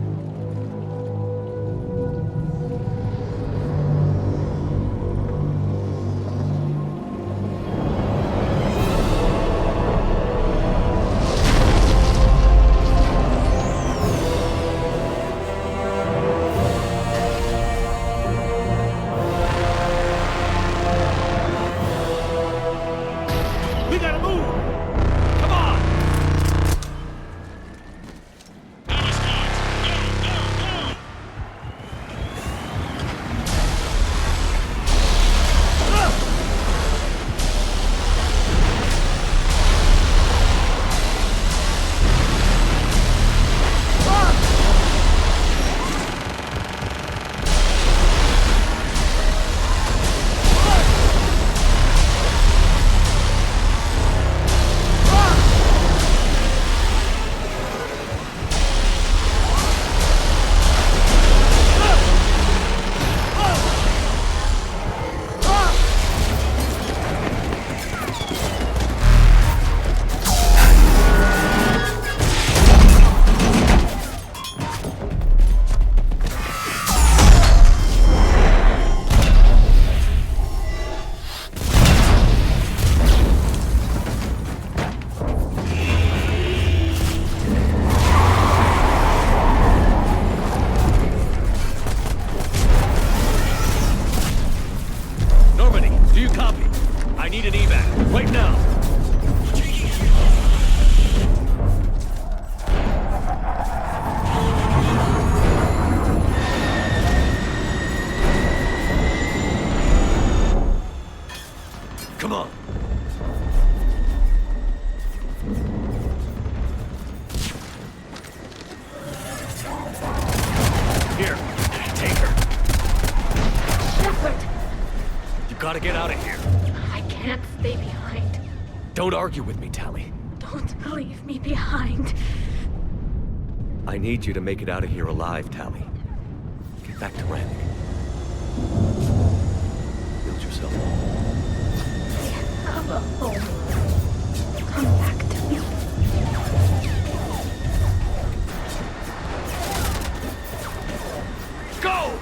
gotta get out of here. I can't stay behind. Don't argue with me, Tally. Don't leave me behind. I need you to make it out of here alive, Tally. Get back to Rannick. Build yourself a home. I have a home. Come back to me. Go!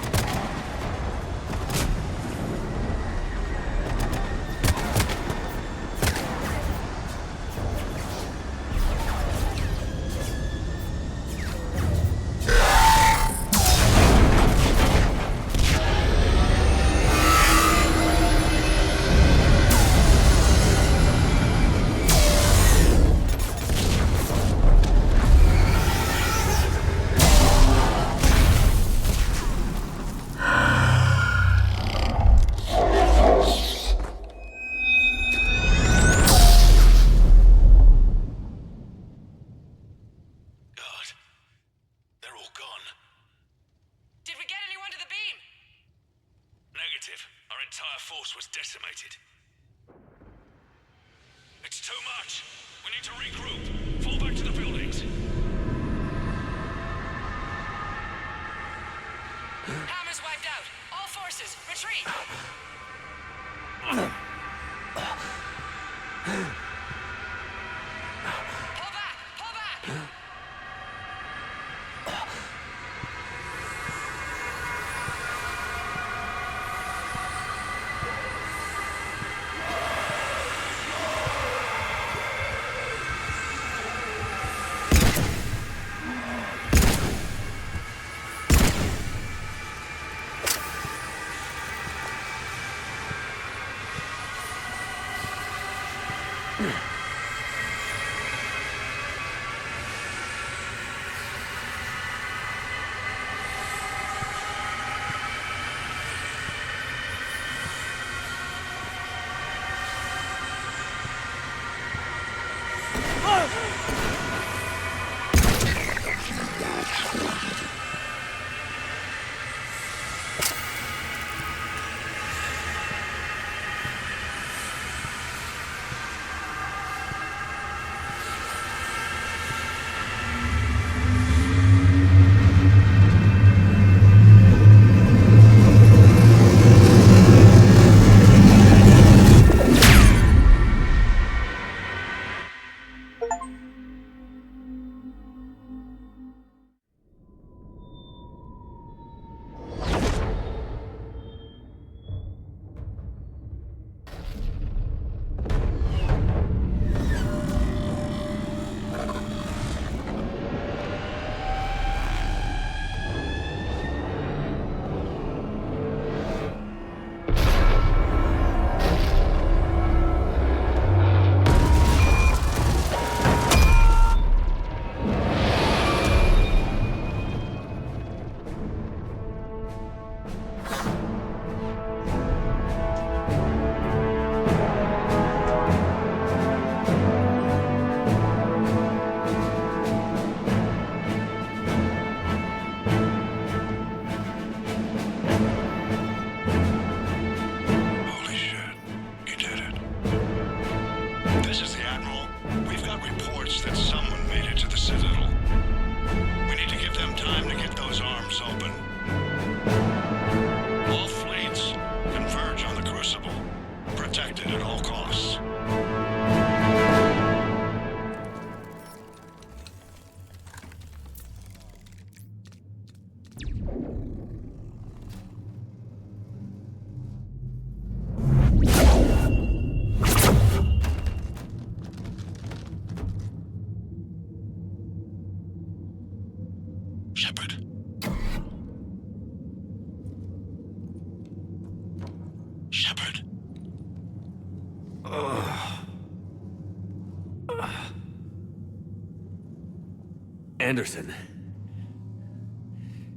Anderson.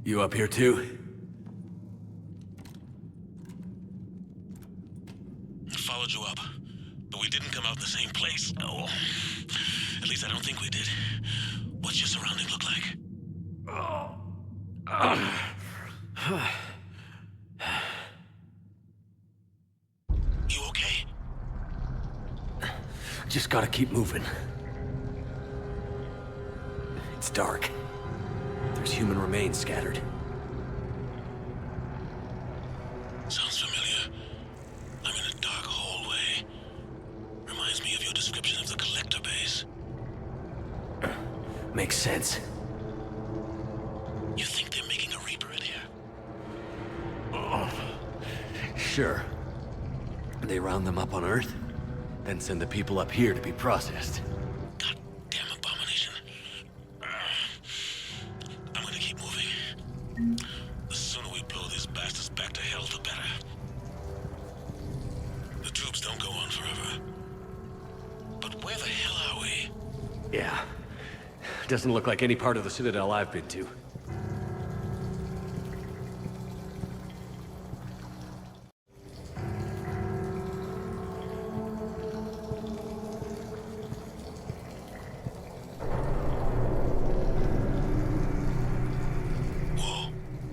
You up here too? Followed you up, but we didn't come out in the same place. Oh, at least I don't think we did. What's your surrounding look like? Just gotta keep moving. It's dark. There's human remains scattered. Sounds familiar. I'm in a dark hallway. Reminds me of your description of the collector base. Makes sense. You think they're making a Reaper in here? Sure. They round them up on Earth, then send the people up here to be processed. Damn abomination. I'm gonna keep moving. The sooner we blow these bastards back to hell, the better. The tubes don't go on forever. But where the hell are we? Yeah. Doesn't look like any part of the Citadel I've been to.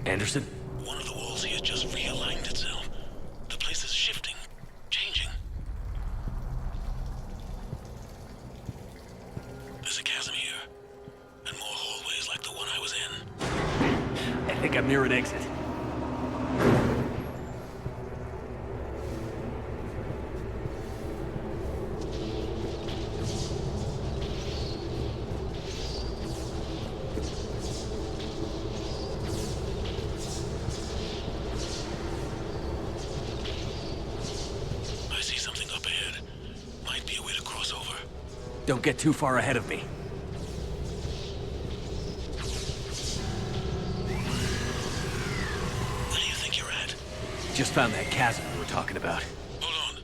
Anderson? One of the walls here just realigned itself. The place is shifting, changing. There's a chasm here, and more hallways like the one I was in. I think I'm near an exit. Don't get too far ahead of me. Where do you think you're at? Just found that chasm we were talking about. Hold on.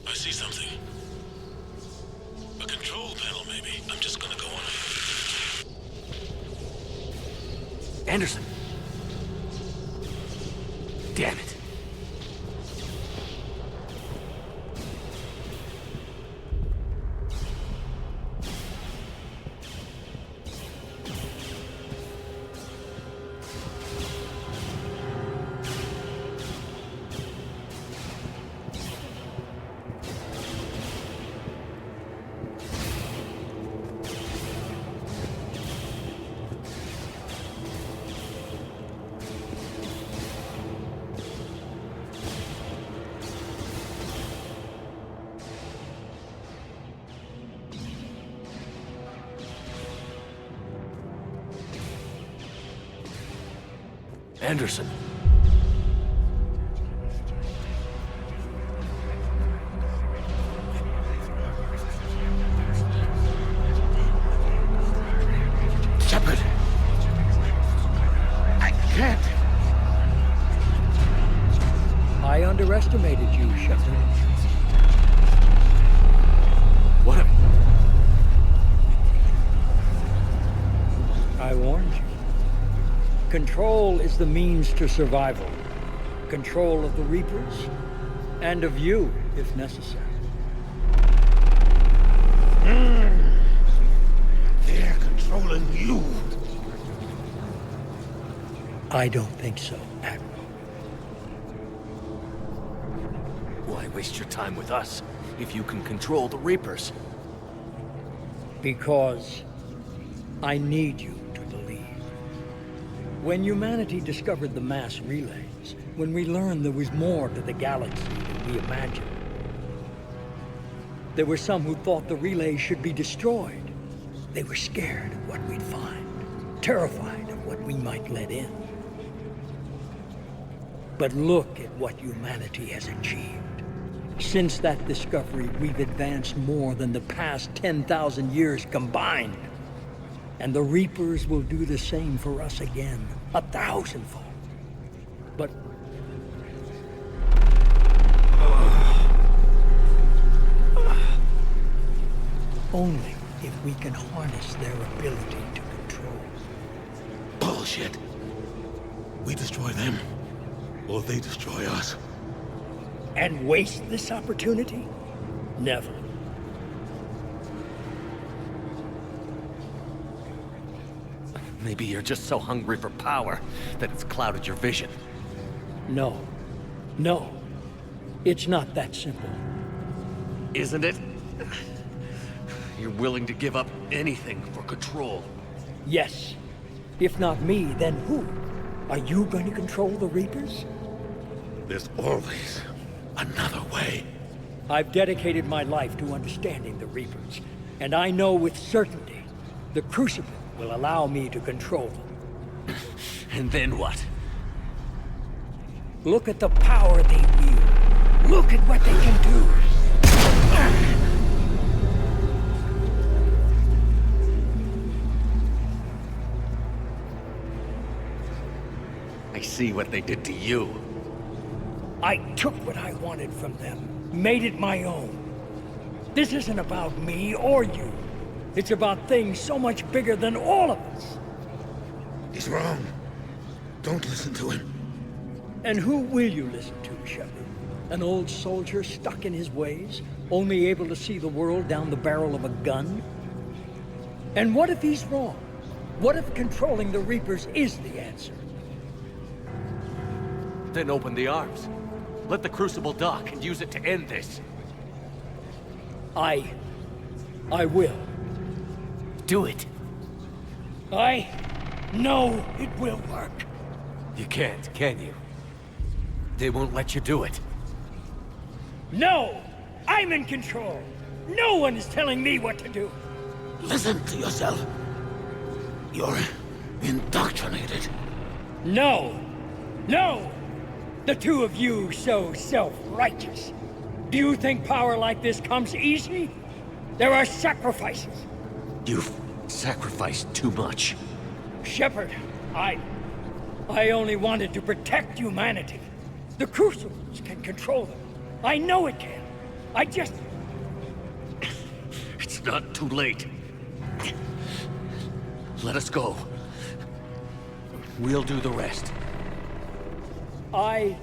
I see something. A control panel, maybe. I'm just gonna go on. Anderson! Damn it. Anderson. Shepard! I can't! I underestimated you, Shepard. What a... I warned you. Control is the means to survival. Control of the Reapers, and of you, if necessary. They're controlling you. I don't think so, Admiral. Why waste your time with us if you can control the Reapers? Because I need you to believe. When humanity discovered the mass relays, when we learned there was more to the galaxy than we imagined, there were some who thought the relays should be destroyed. They were scared of what we'd find, terrified of what we might let in. But look at what humanity has achieved. Since that discovery, we've advanced more than the past 10,000 years combined. And the Reapers will do the same for us again, 1,000-fold. But... only if we can harness their ability to control. Bullshit. We destroy them, or they destroy us. And waste this opportunity? Never. Maybe you're just so hungry for power that it's clouded your vision. No. No. It's not that simple. Isn't it? You're willing to give up anything for control. Yes. If not me, then who? Are you going to control the Reapers? There's always another way. I've dedicated my life to understanding the Reapers, and I know with certainty the Crucible will allow me to control them. And then what? Look at the power they wield. Look at what they can do. I see what they did to you. I took what I wanted from them, made it my own. This isn't about me or you. It's about things so much bigger than all of us. He's wrong. Don't listen to him. And who will you listen to, Shepard? An old soldier stuck in his ways, only able to see the world down the barrel of a gun? And what if he's wrong? What if controlling the Reapers is the answer? Then open the arms. Let the Crucible dock and use it to end this. I will. Do it. I know it will work. You can't, can you? They won't let you do it. No! I'm in control! No one is telling me what to do! Listen to yourself. You're indoctrinated. No! No! The two of you so self-righteous. Do you think power like this comes easy? There are sacrifices. You've sacrificed too much. Shepard, I only wanted to protect humanity. The Crucibles can control them. I know it can. I just... It's not too late. Let us go. We'll do the rest. I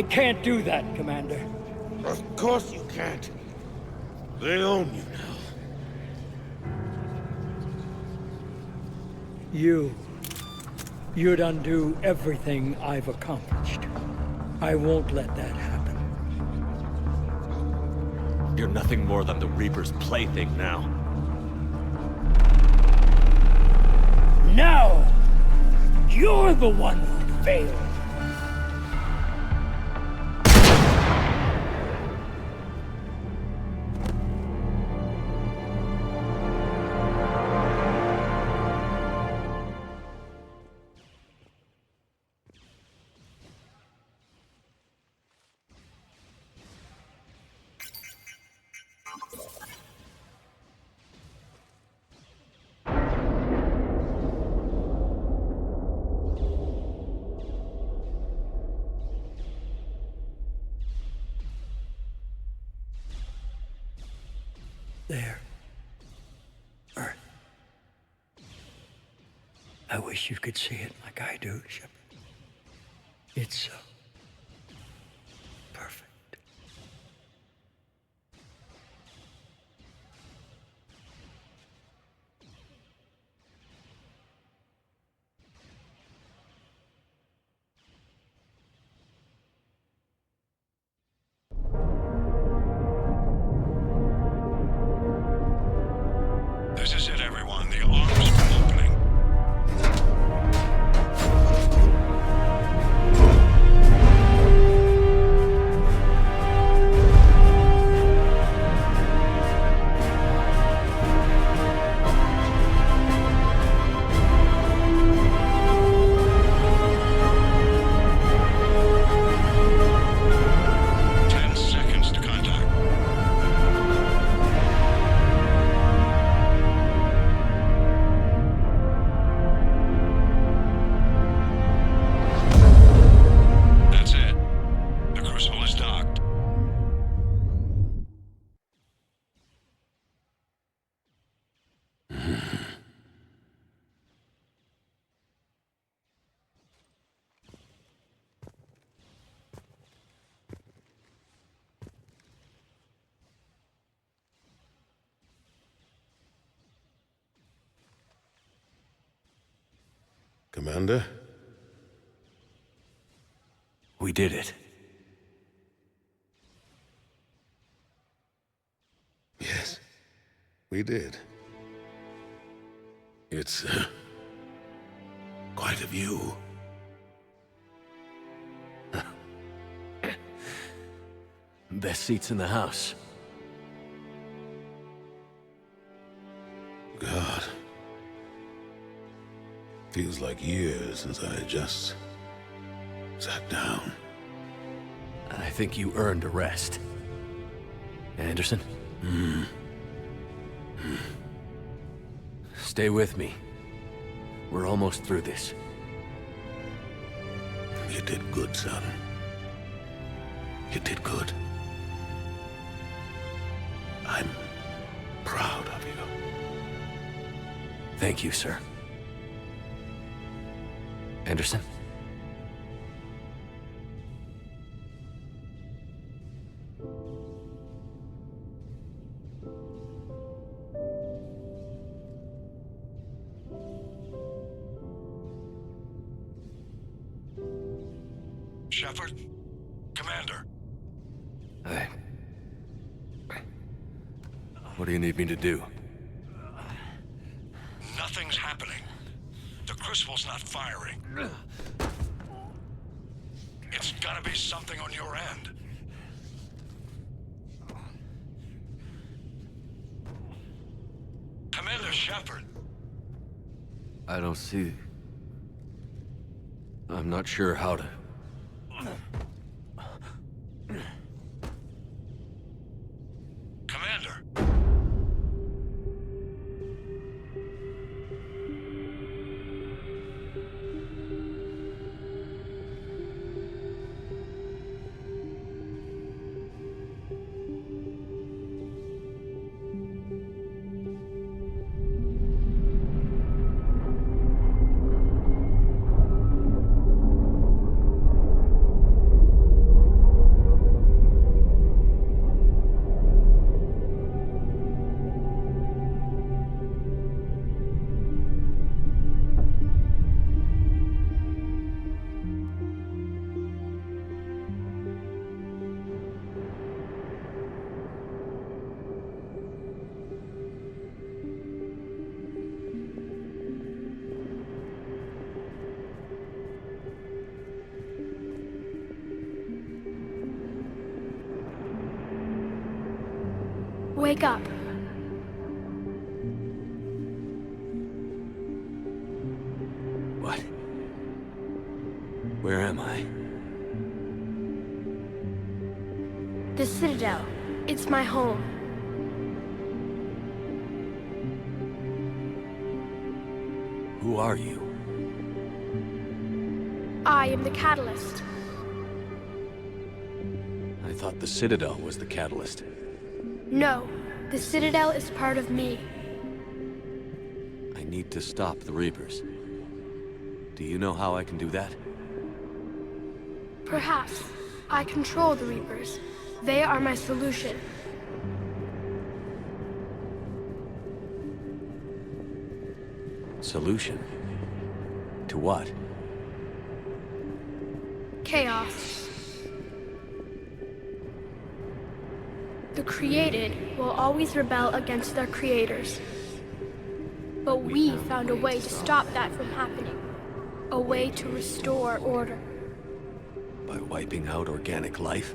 can't do that, Commander. Of course you can't. They own you now. You'd undo everything I've accomplished. I won't let that happen. You're nothing more than the Reaper's plaything now. Now! You're the one who failed! There. Earth. I wish you could see it like I do, Shepard. It's so perfect. This is it, everyone. The alarm's been opening. Commander? We did it. We did. It's quite a view. Best seats in the house. God. Feels like years since I just sat down. I think you earned a rest. Anderson? Stay with me. We're almost through this. You did good, son. You did good. I'm proud of you. Thank you, sir. Anderson? Shepard? Commander? What do you need me to do? Nothing's happening. The Crucible's not firing. It's gotta be something on your end. Commander Shepard! I don't see... I'm not sure how to... Commander! Wake up. What? Where am I? The Citadel. It's my home. Who are you? I am the Catalyst. I thought the Citadel was the catalyst. No, the Citadel is part of me. I need to stop the Reapers. Do you know how I can do that? Perhaps. I control the Reapers. They are my solution. Solution? To what? Chaos. The created will always rebel against their creators. But we found a way to stop that from happening. A way to restore order. By wiping out organic life?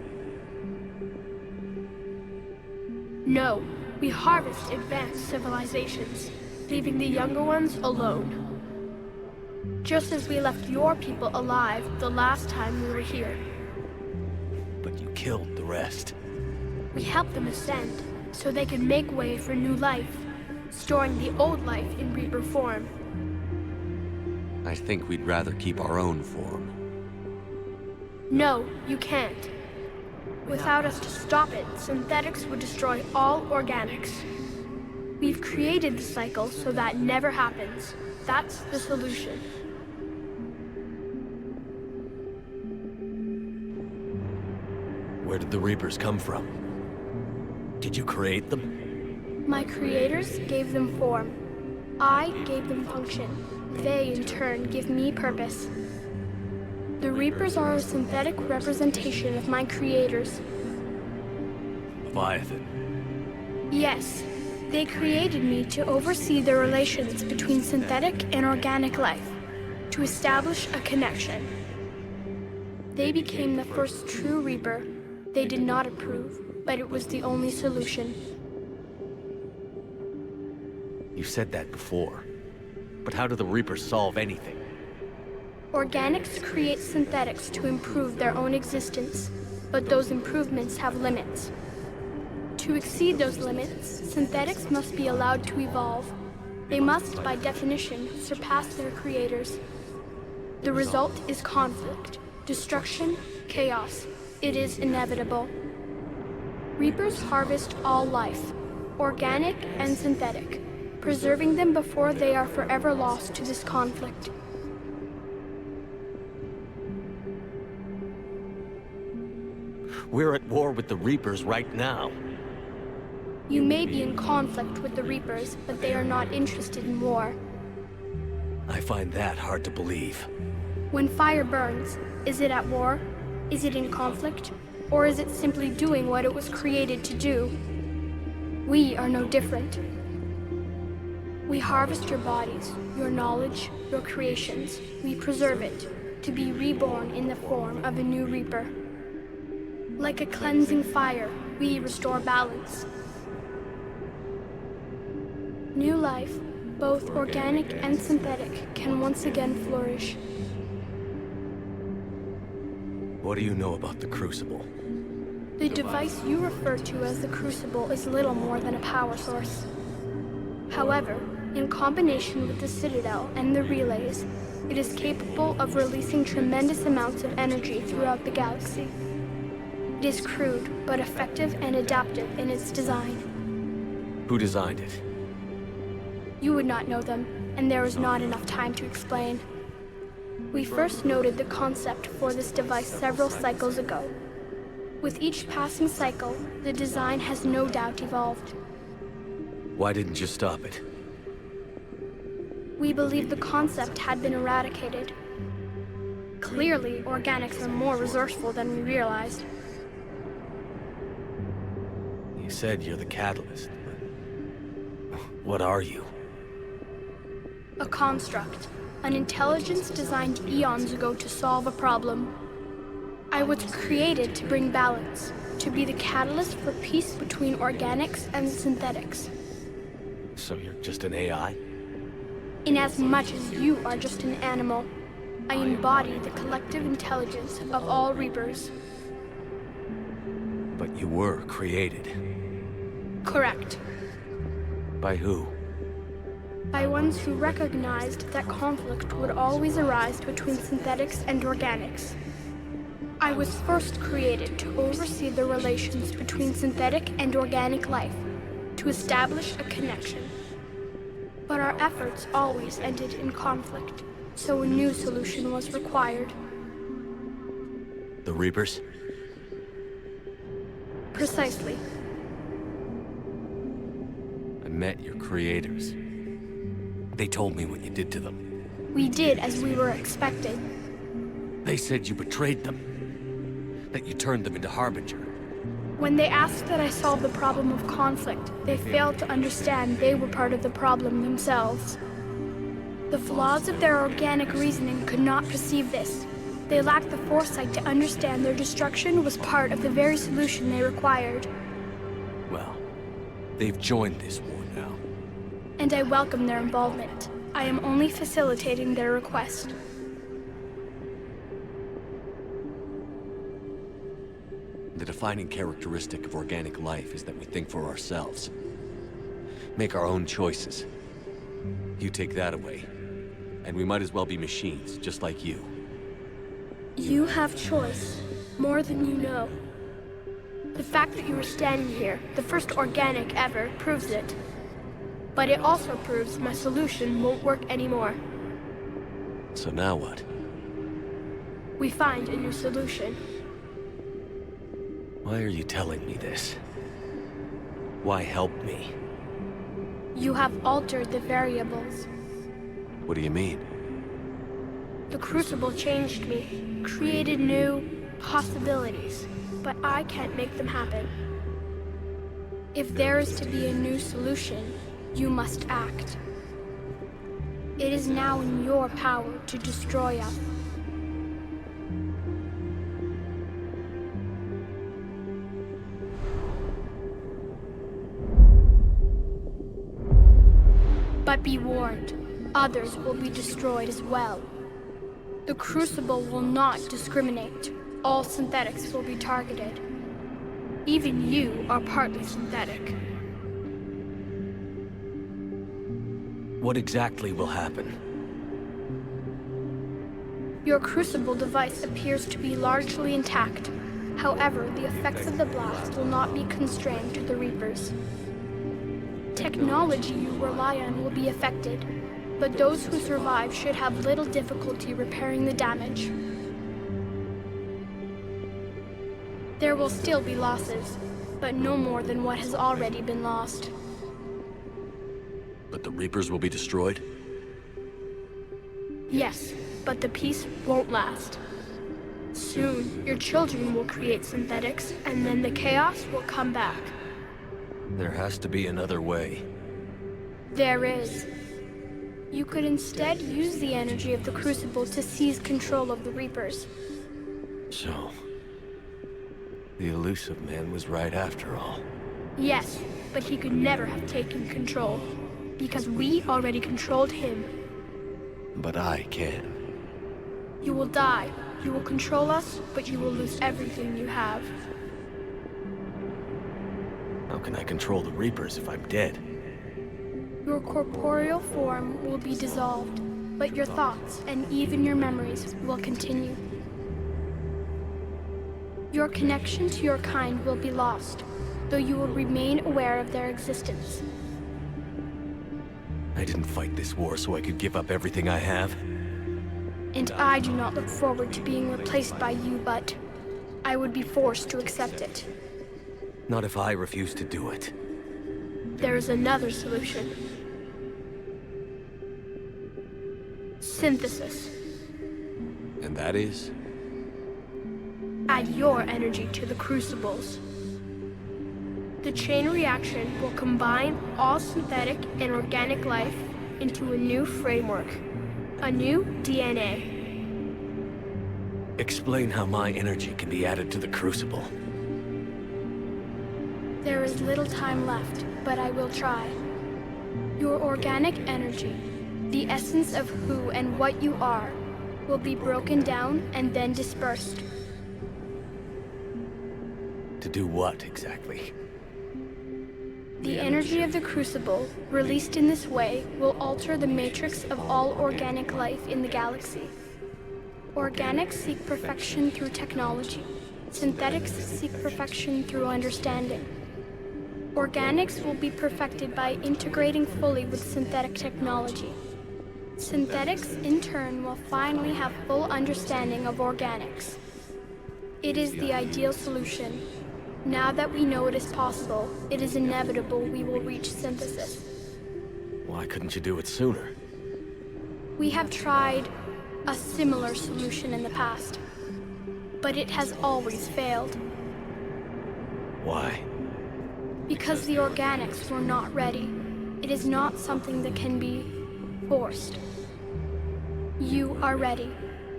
No, we harvest advanced civilizations, leaving the younger ones alone. Just as we left your people alive the last time we were here. But you killed the rest. We helped them ascend, so they could make way for new life, storing the old life in Reaper form. I think we'd rather keep our own form. No, you can't. Without us to stop it, synthetics would destroy all organics. We've created the cycle so that never happens. That's the solution. Where did the Reapers come from? Did you create them? My creators gave them form. I gave them function. They, in turn, give me purpose. The Reapers are a synthetic representation of my creators. Leviathan. Yes, They created me to oversee the relations between synthetic and organic life, to establish a connection. They became the first true Reaper. They did not approve, but it was the only solution. You said that before. But how do the Reapers solve anything? Organics create synthetics to improve their own existence, but those improvements have limits. To exceed those limits, synthetics must be allowed to evolve. They must, by definition, surpass their creators. The result is conflict, destruction, chaos. It is inevitable. Reapers harvest all life, organic and synthetic, preserving them before they are forever lost to this conflict. We're at war with the Reapers right now. You may be in conflict with the Reapers, but they are not interested in war. I find that hard to believe. When fire burns, is it at war? Is it in conflict? Or is it simply doing what it was created to do? We are no different. We harvest your bodies, your knowledge, your creations. We preserve it, to be reborn in the form of a new Reaper. Like a cleansing fire, we restore balance. New life, both organic and synthetic, can once again flourish. What do you know about the Crucible? The device you refer to as the Crucible is little more than a power source. However, in combination with the Citadel and the relays, it is capable of releasing tremendous amounts of energy throughout the galaxy. It is crude, but effective and adaptive in its design. Who designed it? You would not know them, and there is not enough time to explain. We first noted the concept for this device several cycles ago. With each passing cycle, the design has no doubt evolved. Why didn't you stop it? We believed the concept had been eradicated. Clearly, organics are more resourceful than we realized. You said you're the catalyst, but what are you? A construct. An intelligence designed eons ago to solve a problem. I was created to bring balance, to be the catalyst for peace between organics and synthetics. So you're just an AI? Inasmuch as you are just an animal, I embody the collective intelligence of all Reapers. But you were created. Correct. By who? By ones who recognized that conflict would always arise between synthetics and organics. I was first created to oversee the relations between synthetic and organic life, to establish a connection. But our efforts always ended in conflict, so a new solution was required. The Reapers? Precisely. I met your creators. They told me what you did to them. We did as we were expected. They said you betrayed them. That you turned them into Harbinger. When they asked that I solve the problem of conflict, they failed to understand they were part of the problem themselves. The flaws of their organic reasoning could not perceive this. They lacked the foresight to understand their destruction was part of the very solution they required. Well, they've joined this war now. And I welcome their involvement. I am only facilitating their request. The defining characteristic of organic life is that we think for ourselves. Make our own choices. You take that away, and we might as well be machines, just like you. You have choice, more than you know. The fact that you are standing here, the first organic ever, proves it. But it also proves my solution won't work anymore. So now what? We find a new solution. Why are you telling me this? Why help me? You have altered the variables. What do you mean? The Crucible changed me, created new possibilities, but I can't make them happen. If there is to be a new solution, you must act. It is now in your power to destroy us. But be warned, others will be destroyed as well. The Crucible will not discriminate. All synthetics will be targeted. Even you are partly synthetic. What exactly will happen? Your Crucible device appears to be largely intact. However, the effects of the blast will not be constrained to the Reapers. Technology you rely on will be affected, but those who survive should have little difficulty repairing the damage. There will still be losses, but no more than what has already been lost. But the Reapers will be destroyed? Yes, but the peace won't last. Soon, your children will create synthetics, and then the chaos will come back. There has to be another way. There is. You could instead use the energy of the Crucible to seize control of the Reapers. So, the elusive man was right after all. Yes, but he could never have taken control, because we already controlled him. But I can. You will die. You will control us, but you will lose everything you have. How can I control the Reapers if I'm dead? Your corporeal form will be dissolved, but your thoughts and even your memories will continue. Your connection to your kind will be lost, though you will remain aware of their existence. I didn't fight this war so I could give up everything I have. And I do not look forward to being replaced by you, but I would be forced to accept it. Not if I refuse to do it. There is another solution. Synthesis. And that is? Add your energy to the Crucibles. The chain reaction will combine all synthetic and organic life into a new framework, a new DNA. Explain how my energy can be added to the Crucible. There is little time left, but I will try. Your organic energy, the essence of who and what you are, will be broken down and then dispersed. To do what, exactly? The energy of the Crucible, released in this way, will alter the matrix of all organic life in the galaxy. Organics seek perfection through technology. Synthetics seek perfection through understanding. Organics will be perfected by integrating fully with synthetic technology. Synthetics, in turn, will finally have full understanding of organics. It is the ideal solution. Now that we know it is possible, it is inevitable we will reach synthesis. Why couldn't you do it sooner? We have tried a similar solution in the past, but it has always failed. Why? Because the organics were not ready. It is not something that can be forced. You are ready,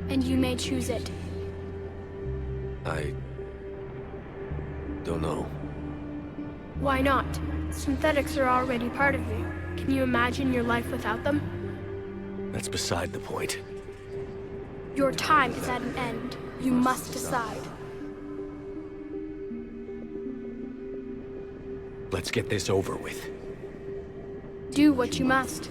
and you may choose it. I don't know. Why not? Synthetics are already part of you. Can you imagine your life without them? That's beside the point. Your time is at an end. You must decide. Let's get this over with. Do what you must.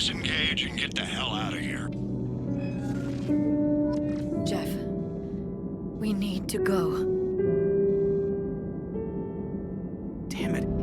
disengage and get the hell out of here. Jeff, we need to go. Damn it.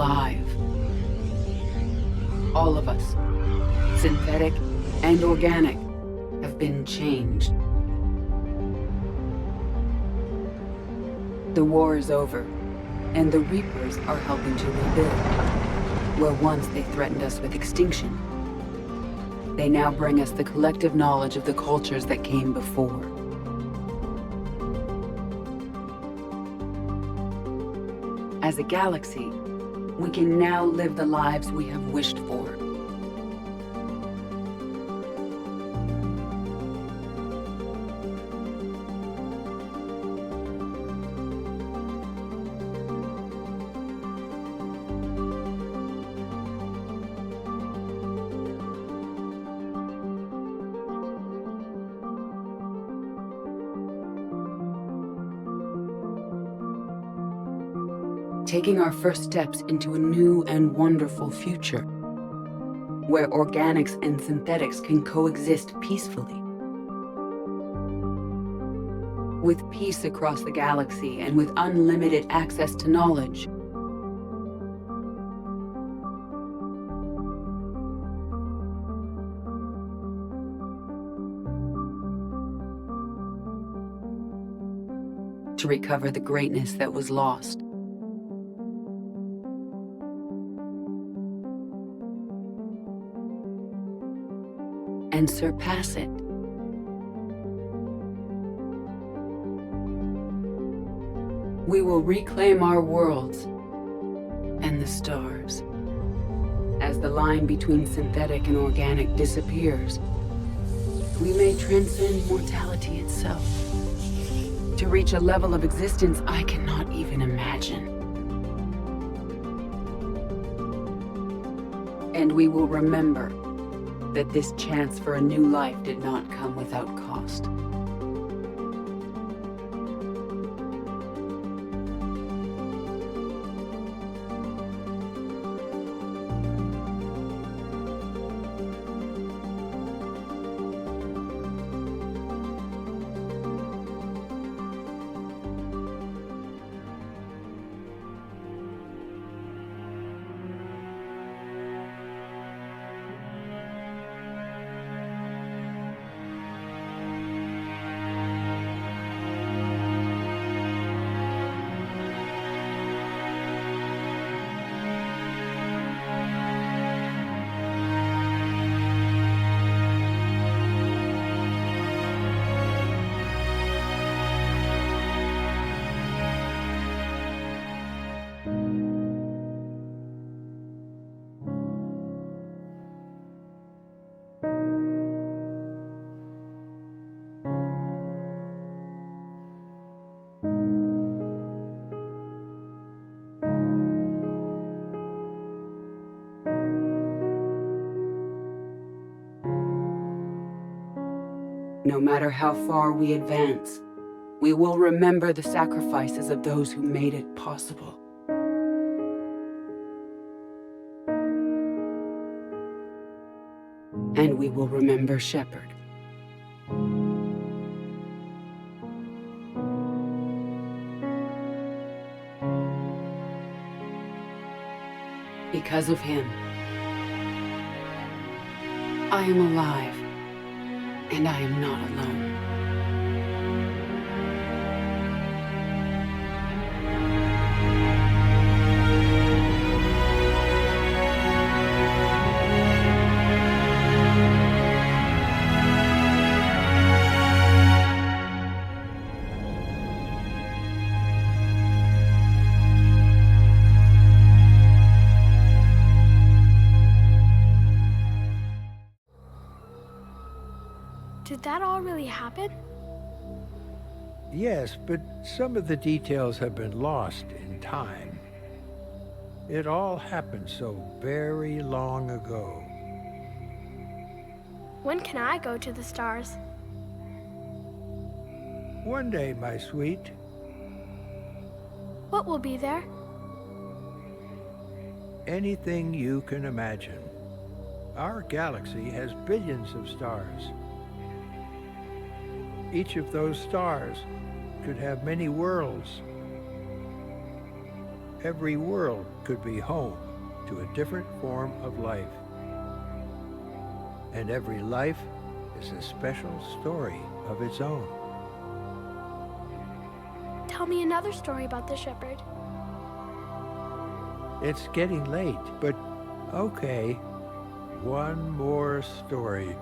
alive. All of us, synthetic and organic, have been changed. The war is over, and the Reapers are helping to rebuild. Where once they threatened us with extinction, they now bring us the collective knowledge of the cultures that came before. As a galaxy, we can now live the lives we have wished for. Taking our first steps into a new and wonderful future, where organics and synthetics can coexist peacefully. With peace across the galaxy and with unlimited access to knowledge. To recover the greatness that was lost. And surpass it. We will reclaim our worlds and the stars. As the line between synthetic and organic disappears, we may transcend mortality itself to reach a level of existence I cannot even imagine. And we will remember that this chance for a new life did not come without cost. No matter how far we advance, we will remember the sacrifices of those who made it possible. And we will remember Shepard. Because of him, I am alive. And I am not alone. Did that all really happen? Yes, but some of the details have been lost in time. It all happened so very long ago. When can I go to the stars? One day, my sweet. What will be there? Anything you can imagine. Our galaxy has billions of stars. Each of those stars could have many worlds. every world could be home to a different form of life. And every life is a special story of its own. Tell me another story about the shepherd. It's getting late, but okay. One more story.